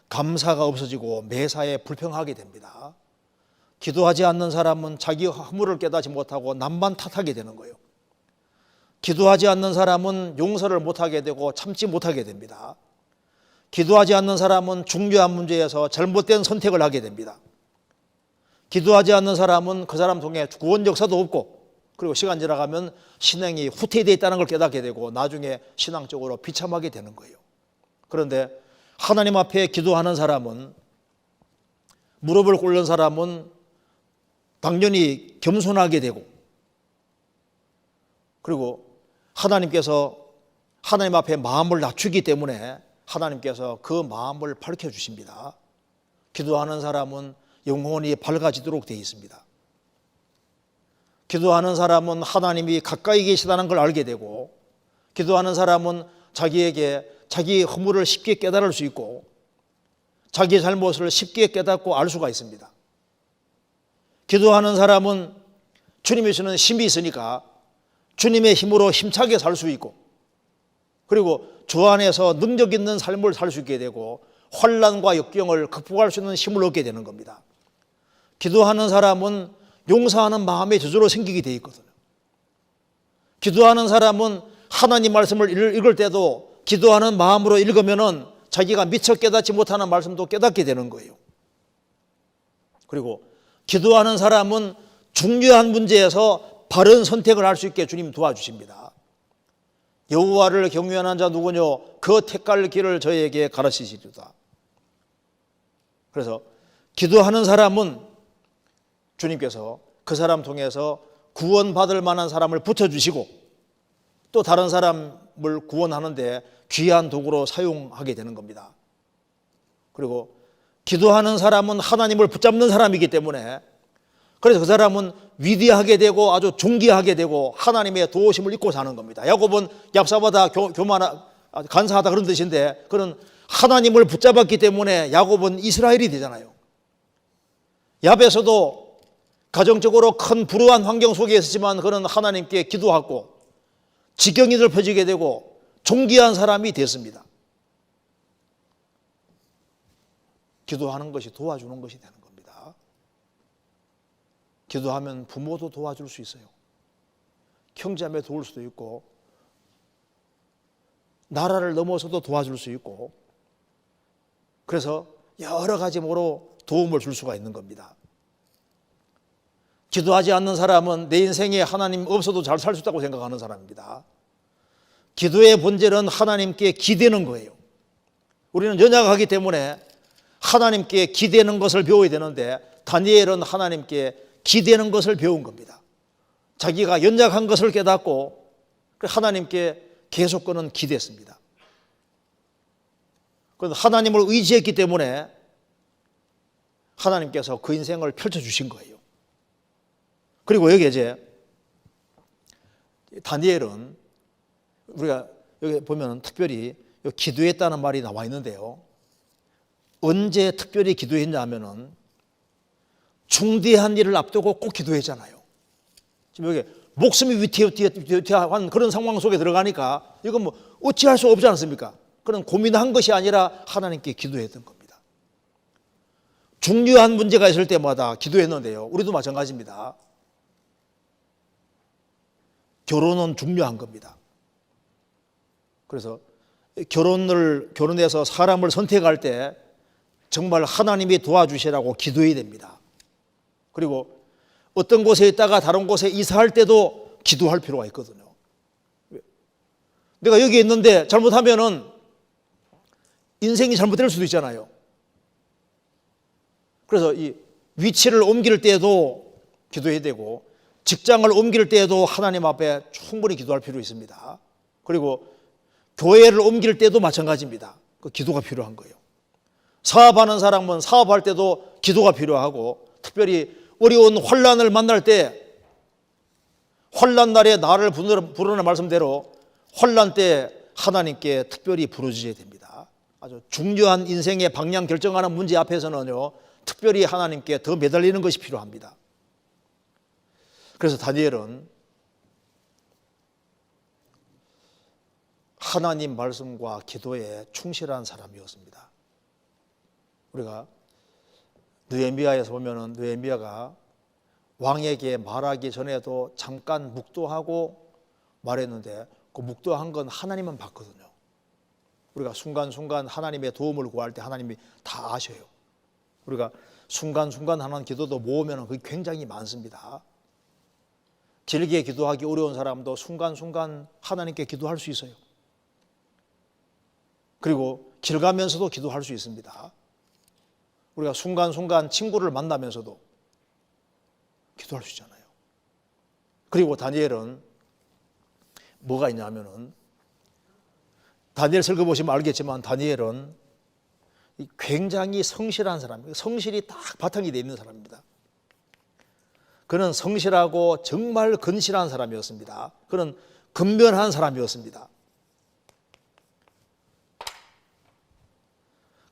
감사가 없어지고 매사에 불평하게 됩니다. 기도하지 않는 사람은 자기 허물을 깨닫지 못하고 남만 탓하게 되는 거예요. 기도하지 않는 사람은 용서를 못하게 되고 참지 못하게 됩니다. 기도하지 않는 사람은 중요한 문제에서 잘못된 선택을 하게 됩니다. 기도하지 않는 사람은 그 사람 통해 구원 역사도 없고, 그리고 시간 지나가면 신앙이 후퇴되어 있다는 걸 깨닫게 되고 나중에 신앙적으로 비참하게 되는 거예요. 그런데 하나님 앞에 기도하는 사람은, 무릎을 꿇는 사람은 당연히 겸손하게 되고, 그리고 하나님께서 하나님 앞에 마음을 낮추기 때문에 하나님께서 그 마음을 밝혀주십니다. 기도하는 사람은 영혼이 밝아지도록 되어 있습니다. 기도하는 사람은 하나님이 가까이 계시다는 걸 알게 되고, 기도하는 사람은 자기 허물을 쉽게 깨달을 수 있고 자기 잘못을 쉽게 깨닫고 알 수가 있습니다. 기도하는 사람은 주님이 주는 힘이 있으니까 주님의 힘으로 힘차게 살 수 있고, 그리고 주 안에서 능력 있는 삶을 살 수 있게 되고 환난과 역경을 극복할 수 있는 힘을 얻게 되는 겁니다. 기도하는 사람은 용서하는 마음의 저절로 생기게 되어 있거든요. 기도하는 사람은 하나님 말씀을 읽을 때도 기도하는 마음으로 읽으면은 자기가 미처 깨닫지 못하는 말씀도 깨닫게 되는 거예요. 그리고 기도하는 사람은 중요한 문제에서 바른 선택을 할 수 있게 주님 도와주십니다. 여호와를 경외하는 자 누구뇨? 그 택할 길을 저에게 가르치시리로다. 그래서 기도하는 사람은 주님께서 그 사람 통해서 구원받을 만한 사람을 붙여주시고 또 다른 사람을 구원하는데 귀한 도구로 사용하게 되는 겁니다. 그리고 기도하는 사람은 하나님을 붙잡는 사람이기 때문에 그래서 그 사람은 위대하게 되고 아주 존귀하게 되고 하나님의 도우심을 입고 사는 겁니다. 야곱은 얍사바다 간사하다 그런 뜻인데 그는 하나님을 붙잡았기 때문에 야곱은 이스라엘이 되잖아요. 야베서도 가정적으로 큰 불우한 환경 속에 있었지만 그는 하나님께 기도하고 지경이 넓혀지게 되고 존귀한 사람이 됐습니다. 기도하는 것이 도와주는 것이 되는 겁니다. 기도하면 부모도 도와줄 수 있어요. 형제자매 도울 수도 있고 나라를 넘어서도 도와줄 수 있고 그래서 여러 가지로 도움을 줄 수가 있는 겁니다. 기도하지 않는 사람은 내 인생에 하나님 없어도 잘 살 수 있다고 생각하는 사람입니다. 기도의 본질은 하나님께 기대는 거예요. 우리는 연약하기 때문에 하나님께 기대는 것을 배워야 되는데 다니엘은 하나님께 기대는 것을 배운 겁니다. 자기가 연약한 것을 깨닫고 하나님께 계속 그는 기대했습니다. 하나님을 의지했기 때문에 하나님께서 그 인생을 펼쳐주신 거예요. 그리고 여기 이제 다니엘은 우리가 여기 보면 특별히 기도했다는 말이 나와 있는데요. 언제 특별히 기도했냐 하면은 중대한 일을 앞두고 꼭 기도했잖아요. 지금 여기 목숨이 위태위태한 그런 상황 속에 들어가니까 이건 뭐 어찌할 수 없지 않습니까? 그런 고민한 것이 아니라 하나님께 기도했던 겁니다. 중요한 문제가 있을 때마다 기도했는데요. 우리도 마찬가지입니다. 결혼은 중요한 겁니다. 그래서 결혼해서 사람을 선택할 때 정말 하나님이 도와주시라고 기도해야 됩니다. 그리고 어떤 곳에 있다가 다른 곳에 이사할 때도 기도할 필요가 있거든요. 내가 여기 있는데 잘못하면은 인생이 잘못될 수도 있잖아요. 그래서 이 위치를 옮길 때도 기도해야 되고 직장을 옮길 때에도 하나님 앞에 충분히 기도할 필요 있습니다. 그리고 교회를 옮길 때도 마찬가지입니다. 그 기도가 필요한 거예요. 사업하는 사람은 사업할 때도 기도가 필요하고 특별히 어려운 환난을 만날 때 환난 날에 나를 부르는 말씀대로 환난 때 하나님께 특별히 부르짖어야 됩니다. 아주 중요한 인생의 방향 결정하는 문제 앞에서는요 특별히 하나님께 더 매달리는 것이 필요합니다. 그래서 다니엘은 하나님 말씀과 기도에 충실한 사람이었습니다. 우리가 느헤미야에서 보면은 느헤미야가 왕에게 말하기 전에도 잠깐 묵도하고 말했는데 그 묵도한 건 하나님만 봤거든요. 우리가 순간순간 하나님의 도움을 구할 때 하나님이 다 아셔요. 우리가 순간순간 하는 기도도 모으면 그게 굉장히 많습니다. 길게 기도하기 어려운 사람도 순간순간 하나님께 기도할 수 있어요. 그리고 길 가면서도 기도할 수 있습니다. 우리가 순간순간 친구를 만나면서도 기도할 수 있잖아요. 그리고 다니엘은 뭐가 있냐면은 다니엘 설교 보시면 알겠지만 다니엘은 굉장히 성실한 사람이에요. 성실이 딱 바탕이 되어 있는 사람입니다. 그는 성실하고 정말 근실한 사람이었습니다. 그는 근면한 사람이었습니다.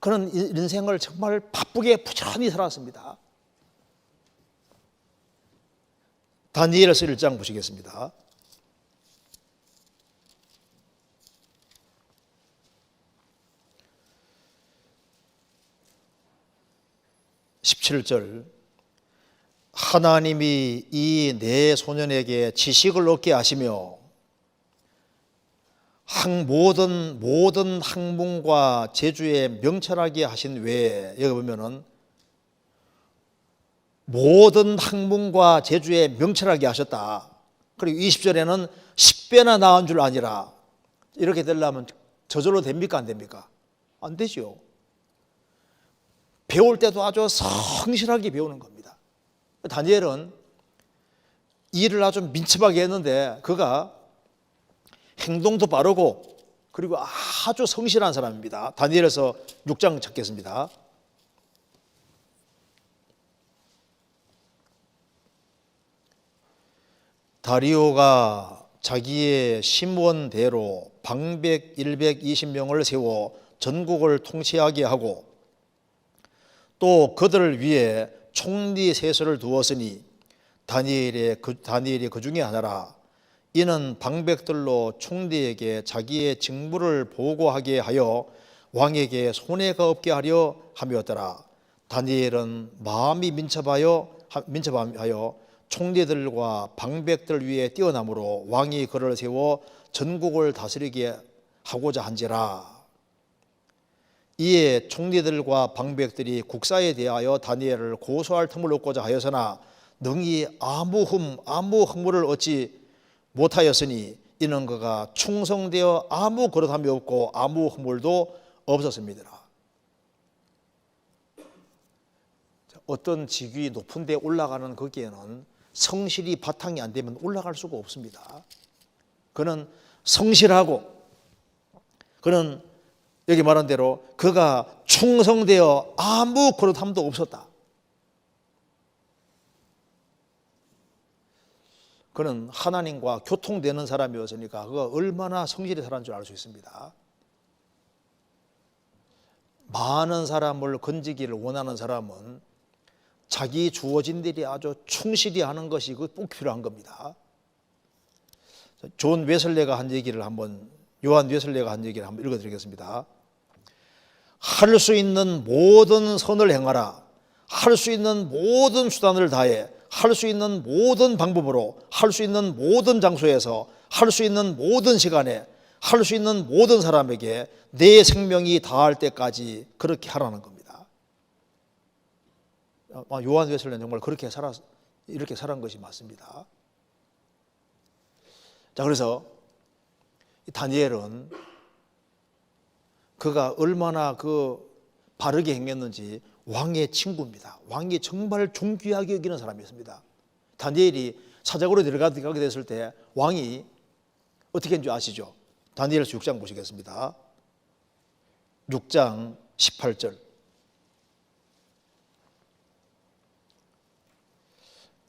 그는 인생을 정말 바쁘게 부지런히 살았습니다. 다니엘서 1장 보시겠습니다. 17절 하나님이 이 네 소년에게 지식을 얻게 하시며 모든 학문과 재주에 명철하게 하신 외에 여기 보면은 모든 학문과 재주에 명철하게 하셨다. 그리고 20절에는 10배나 나은 줄 아니라 이렇게 되려면 저절로 됩니까 안 됩니까? 안 되죠. 배울 때도 아주 성실하게 배우는 겁니다. 다니엘은 일을 아주 민첩하게 했는데 그가 행동도 빠르고 그리고 아주 성실한 사람입니다. 다니엘에서 6장 찾겠습니다. 다리오가 자기의 심원대로 방백 120명을 세워 전국을 통치하게 하고 또 그들을 위해 총리 세서를 두었으니 다니엘이 그 중에 하나라. 이는 방백들로 총리에게 자기의 직무를 보고하게 하여 왕에게 손해가 없게 하려 함이었더라. 다니엘은 마음이 민첩하여 총리들과 방백들 위에 뛰어남으로 왕이 그를 세워 전국을 다스리게 하고자 한지라. 이에 총리들과 방백들이 국사에 대하여 다니엘을 고소할 틈을 얻고자 하였으나 능히 아무 허물을 얻지 못하였으니 이는 그가 충성되어 아무 거릇함이 없고 아무 허물도 없었습니다. 어떤 직위 높은 데 올라가는 거기에는 성실이 바탕이 안 되면 올라갈 수가 없습니다. 그는 성실하고 그는 여기 말한 대로 그가 충성되어 아무 거릇함도 없었다. 그는 하나님과 교통되는 사람이었으니까 그가 얼마나 성실히 살았는 줄 알 수 있습니다. 많은 사람을 건지기를 원하는 사람은 자기 주어진 일이 아주 충실히 하는 것이 꼭 필요한 겁니다. 요한 웨슬레가 한 얘기를 한번 읽어드리겠습니다. 할 수 있는 모든 선을 행하라. 할 수 있는 모든 수단을 다해 할 수 있는 모든 방법으로 할 수 있는 모든 장소에서 할 수 있는 모든 시간에 할 수 있는 모든 사람에게 내 생명이 다할 때까지 그렇게 하라는 겁니다. 요한 웨슬레는 정말 이렇게 살아온 것이 맞습니다. 자, 그래서 다니엘은 그가 얼마나 바르게 행했는지 왕의 친구입니다. 왕이 정말 존귀하게 여기는 사람이었습니다. 다니엘이 사자굴에 들어가게 됐을 때 왕이 어떻게 했는지 아시죠? 다니엘서 6장 보시겠습니다. 6장 18절.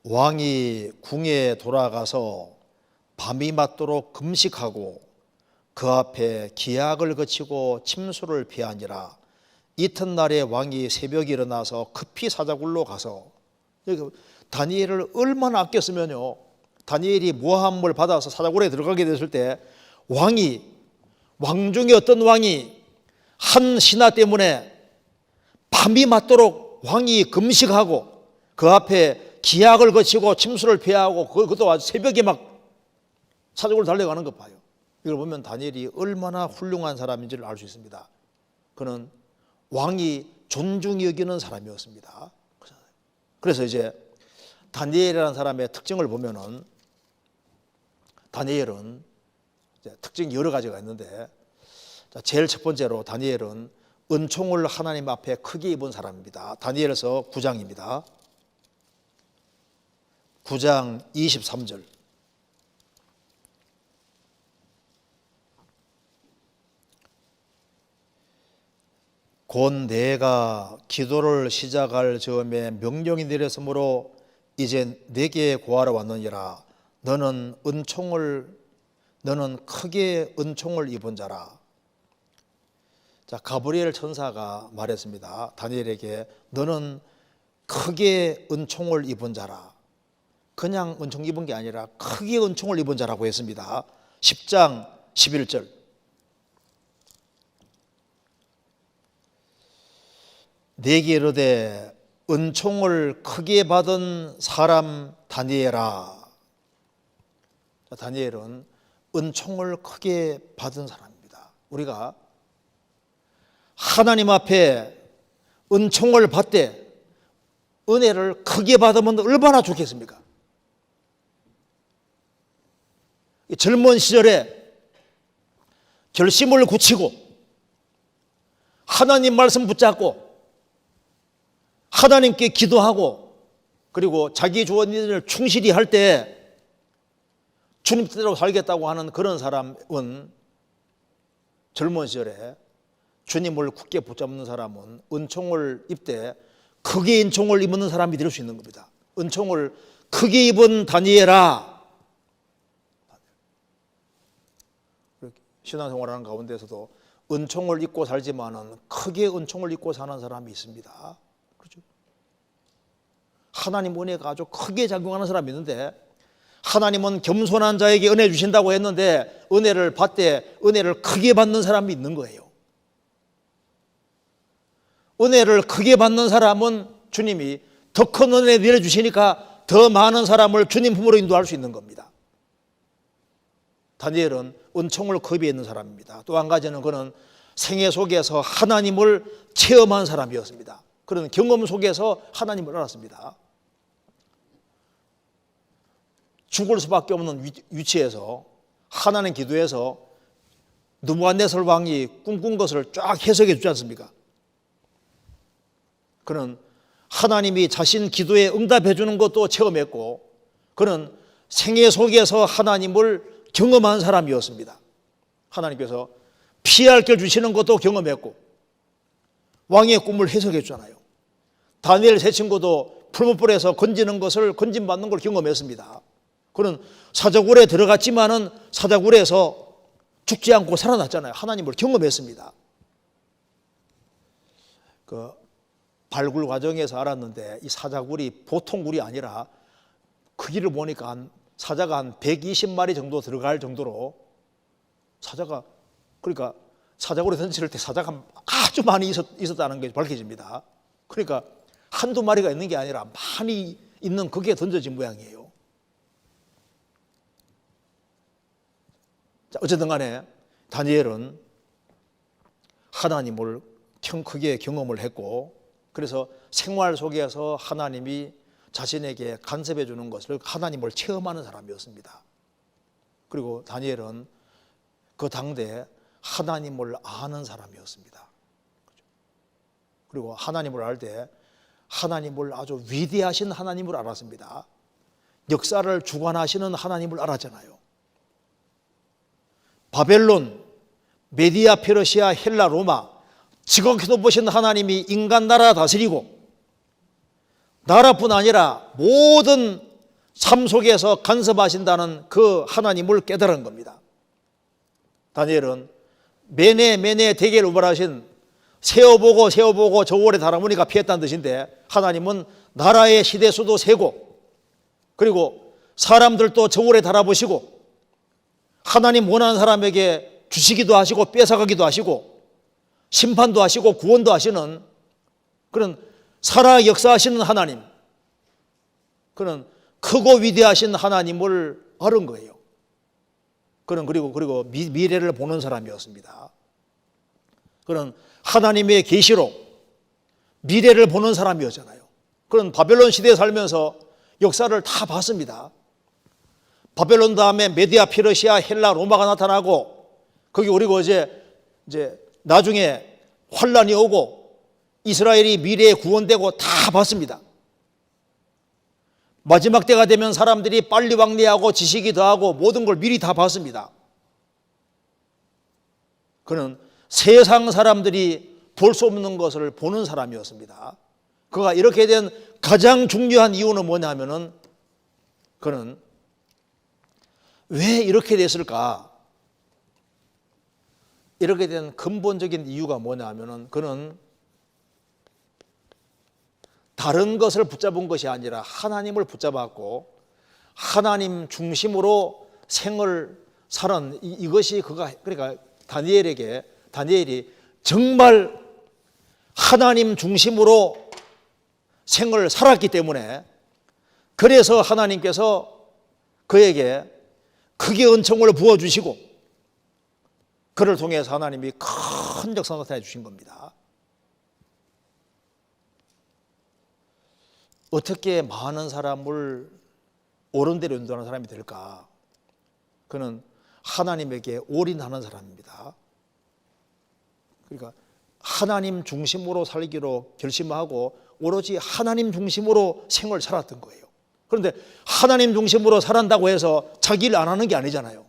왕이 궁에 돌아가서 밤이 맞도록 금식하고 그 앞에 기약을 거치고 침수를 피하니라. 이튿날에 왕이 새벽에 일어나서 급히 사자굴로 가서 다니엘을 얼마나 아꼈으면요, 다니엘이 모함을 받아서 사자굴에 들어가게 됐을 때 왕 중에 어떤 왕이 한 신하 때문에 밤이 맞도록 왕이 금식하고 그 앞에 기약을 거치고 침수를 피하고 그것도 아주 새벽에 막 사자굴로 달려가는 것 봐요. 이걸 보면 다니엘이 얼마나 훌륭한 사람인지를 알 수 있습니다. 그는 왕이 존중히 여기는 사람이었습니다. 그래서 이제 다니엘이라는 사람의 특징을 보면은 다니엘은 특징이 여러 가지가 있는데, 제일 첫 번째로 다니엘은 은총을 하나님 앞에 크게 입은 사람입니다. 다니엘서 9장입니다. 9장 23절. 곧 내가 기도를 시작할 즈음에 명령이 내렸으므로 이제 내게 구하러 왔느니라. 너는 크게 은총을 입은 자라. 자, 가브리엘 천사가 말했습니다. 다니엘에게 너는 크게 은총을 입은 자라. 그냥 은총 입은 게 아니라 크게 은총을 입은 자라고 했습니다. 10장 11절. 내게 이르되 은총을 크게 받은 사람 다니엘아. 다니엘은 은총을 크게 받은 사람입니다. 우리가 하나님 앞에 은총을 받되 은혜를 크게 받으면 얼마나 좋겠습니까? 젊은 시절에 결심을 굳히고 하나님 말씀 붙잡고 하나님께 기도하고 그리고 자기 주어진 일을 충실히 할 때 주님 뜻대로 살겠다고 하는 그런 사람은, 젊은 시절에 주님을 굳게 붙잡는 사람은 은총을 입되 크게 은총을 입는 사람이 될 수 있는 겁니다. 은총을 크게 입은 다니엘아. 신앙생활하는 가운데서도 은총을 입고 살지만은 크게 은총을 입고 사는 사람이 있습니다. 그렇죠? 하나님 은혜가 아주 크게 작용하는 사람이 있는데, 하나님은 겸손한 자에게 은혜 주신다고 했는데 은혜를 받되 은혜를 크게 받는 사람이 있는 거예요. 은혜를 크게 받는 사람은 주님이 더 큰 은혜 내려주시니까 더 많은 사람을 주님 품으로 인도할 수 있는 겁니다. 다니엘은 은총을 크게 있는 사람입니다. 또 한 가지는 그는 생애 속에서 하나님을 체험한 사람이었습니다. 그런 경험 속에서 하나님을 알았습니다. 죽을 수밖에 없는 위치에서 하나님 기도해서 느부갓네살 왕이 꿈꾼 것을 쫙 해석해 주지 않습니까? 그는 하나님이 자신 기도에 응답해 주는 것도 체험했고, 그는 생애 속에서 하나님을 경험한 사람이었습니다. 하나님께서 피할 길 주시는 것도 경험했고 왕의 꿈을 해석해 주잖아요. 다니엘 세 친구도 풀무불에서 건지는 것을 건짐받는 걸 경험했습니다. 그는 사자굴에 들어갔지만은 사자굴에서 죽지 않고 살아났잖아요. 하나님을 경험했습니다. 그 발굴 과정에서 알았는데 이 사자굴이 보통 굴이 아니라 크기를 보니까 사자가 한 120마리 정도 들어갈 정도로, 사자가, 그러니까 사자굴에 던질 때 사자가 아주 많이 있었다는 게 밝혀집니다. 그러니까 한두 마리가 있는 게 아니라 많이 있는 그게 던져진 모양이에요. 자, 어쨌든 간에 다니엘은 하나님을 크게 경험을 했고, 그래서 생활 속에서 하나님이 자신에게 간섭해 주는 것을, 하나님을 체험하는 사람이었습니다. 그리고 다니엘은 그 당대에 하나님을 아는 사람이었습니다. 그리고 하나님을 알 때 하나님을 아주 위대하신 하나님을 알았습니다. 역사를 주관하시는 하나님을 알았잖아요. 바벨론, 메디아, 페르시아, 헬라, 로마 지극히 높으신 하나님이 인간 나라 다스리고 나라뿐 아니라 모든 삶 속에서 간섭하신다는 그 하나님을 깨달은 겁니다. 다니엘은 메네 대계를 우발하신 세어보고 저 오래 달아보니까 피했다는 뜻인데, 하나님은 나라의 시대수도 세고 그리고 사람들도 저 오래 달아보시고 하나님 원하는 사람에게 주시기도 하시고 뺏어가기도 하시고 심판도 하시고 구원도 하시는 그런 살아 역사하시는 하나님, 그는 크고 위대하신 하나님을 알은 거예요. 그는 그리고 미래를 보는 사람이었습니다. 그는 하나님의 계시로 미래를 보는 사람이었잖아요. 그는 바벨론 시대에 살면서 역사를 다 봤습니다. 바벨론 다음에 메디아, 페르시아, 헬라, 로마가 나타나고 거기 그리고 이제 나중에 환란이 오고 이스라엘이 미래에 구원되고 다 봤습니다. 마지막 때가 되면 사람들이 빨리 왕래하고 지식이 더하고 모든 걸 미리 다 봤습니다. 그는 세상 사람들이 볼 수 없는 것을 보는 사람이었습니다. 그가 이렇게 된 가장 중요한 이유는 뭐냐면은, 그는 왜 이렇게 됐을까? 이렇게 된 근본적인 이유가 뭐냐면은, 그는 다른 것을 붙잡은 것이 아니라 하나님을 붙잡았고 하나님 중심으로 생을 사는 이것이 그러니까 다니엘이 정말 하나님 중심으로 생을 살았기 때문에, 그래서 하나님께서 그에게 크게 은총을 부어주시고 그를 통해서 하나님이 큰 역사를 나타내 주신 겁니다. 어떻게 많은 사람을 옳은 대로 인도하는 사람이 될까? 그는 하나님에게 올인하는 사람입니다. 그러니까 하나님 중심으로 살기로 결심하고 오로지 하나님 중심으로 생을 살았던 거예요. 그런데 하나님 중심으로 살았다고 해서 자기 일 안 하는 게 아니잖아요.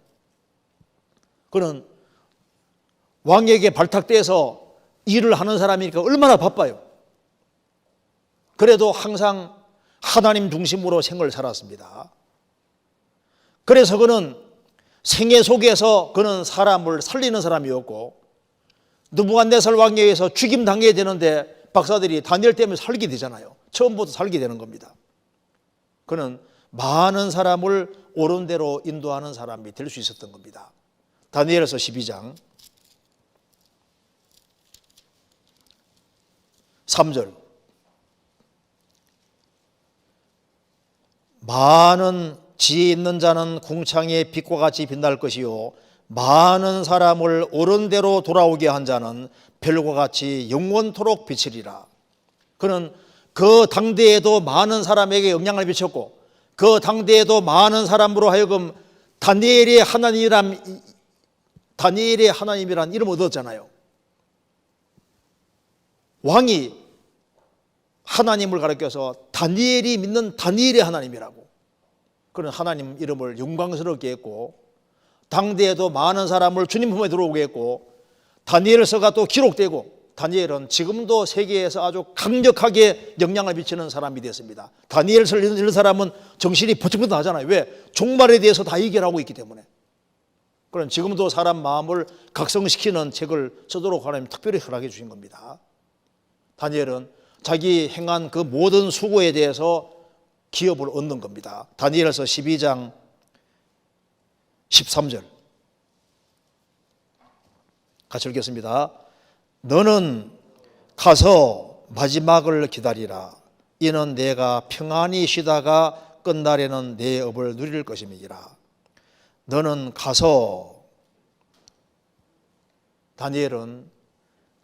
그는 왕에게 발탁돼서 일을 하는 사람이니까 얼마나 바빠요. 그래도 항상 하나님 중심으로 생을 살았습니다. 그래서 그는 생애 속에서 그는 사람을 살리는 사람이었고, 느부갓네살 왕에 의해서 죽임 당해야 되는데 박사들이 다니엘 때문에 살게 되잖아요. 처음부터 살게 되는 겁니다. 그는 많은 사람을 옳은 대로 인도하는 사람이 될 수 있었던 겁니다. 다니엘서 12장 3절. 많은 지혜 있는 자는 궁창의 빛과 같이 빛날 것이요, 많은 사람을 옳은 대로 돌아오게 한 자는 별과 같이 영원토록 비치리라. 그는 그 당대에도 많은 사람에게 영향을 미쳤고, 그 당대에도 많은 사람으로 하여금 다니엘의 하나님이란 이름을 얻었잖아요. 왕이 하나님을 가르쳐서 다니엘이 믿는 다니엘의 하나님이라고, 그런 하나님 이름을 영광스럽게 했고, 당대에도 많은 사람을 주님 품에 들어오게 했고, 다니엘서가 또 기록되고, 다니엘은 지금도 세계에서 아주 강력하게 영향을 미치는 사람이 됐습니다. 다니엘서를 읽는 사람은 정신이 번쩍번쩍 나잖아요. 왜? 종말에 대해서 다 얘기를 있기 때문에. 그럼 지금도 사람 마음을 각성시키는 책을 쓰도록 하나님 특별히 허락해 주신 겁니다. 다니엘은 자기 행한 그 모든 수고에 대해서 기업을 얻는 겁니다. 다니엘서 12장 13절 같이 읽겠습니다. 너는 가서 마지막을 기다리라. 이는 내가 평안히 쉬다가 끝날에는 내 업을 누릴 것임이니라. 너는 가서,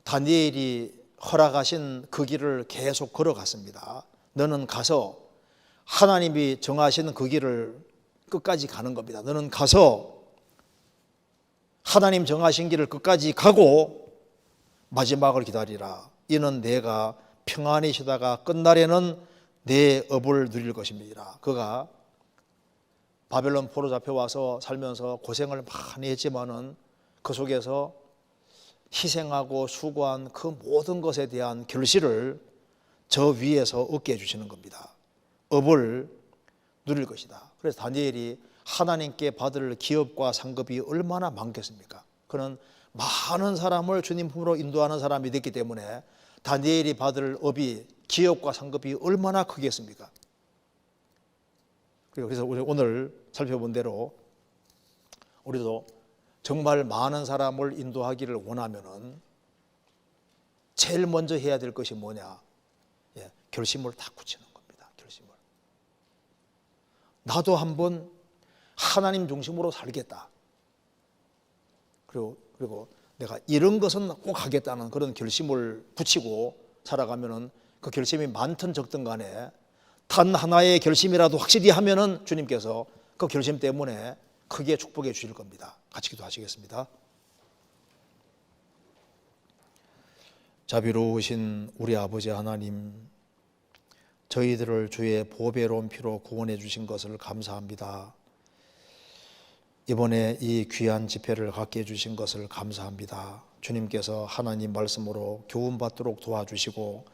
다니엘이 허락하신 그 길을 계속 걸어갔습니다. 너는 가서 하나님이 정하신 그 길을 끝까지 가는 겁니다. 너는 가서 하나님 정하신 길을 끝까지 가고 마지막을 기다리라. 이는 내가 평안히 쉬다가 끝날에는 내 업을 누릴 것입니다. 그가 바벨론 포로 잡혀와서 살면서 고생을 많이 했지만은 그 속에서 희생하고 수고한 그 모든 것에 대한 결실을 저 위에서 얻게 해주시는 겁니다. 업을 누릴 것이다. 그래서 다니엘이 하나님께 받을 기업과 상급이 얼마나 많겠습니까? 그는 많은 사람을 주님 품으로 인도하는 사람이 됐기 때문에 다니엘이 받을 업이, 기업과 상급이 얼마나 크겠습니까? 그래서 우리 오늘 살펴본 대로 우리도 정말 많은 사람을 인도하기를 원하면은 제일 먼저 해야 될 것이 뭐냐? 결심을 딱 굳히는 겁니다. 결심을. 나도 한번 하나님 중심으로 살겠다. 그리고 내가 이런 것은 꼭 하겠다는 그런 결심을 붙이고 살아가면은 그 결심이 많든 적든 간에 단 하나의 결심이라도 확실히 하면은 주님께서 그 결심 때문에 크게 축복해 주실 겁니다. 같이 기도하시겠습니다. 자비로우신 우리 아버지 하나님, 저희들을 주의 보배로운 피로 구원해 주신 것을 감사합니다. 이번에 이 귀한 집회를 갖게 해주신 것을 감사합니다. 주님께서 하나님 말씀으로 교훈받도록 도와주시고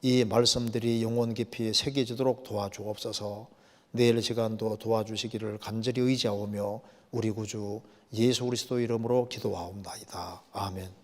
이 말씀들이 영혼 깊이 새겨지도록 도와주옵소서. 내일 시간도 도와주시기를 간절히 의지하오며 우리 구주 예수 그리스도 이름으로 기도하옵나이다. 아멘.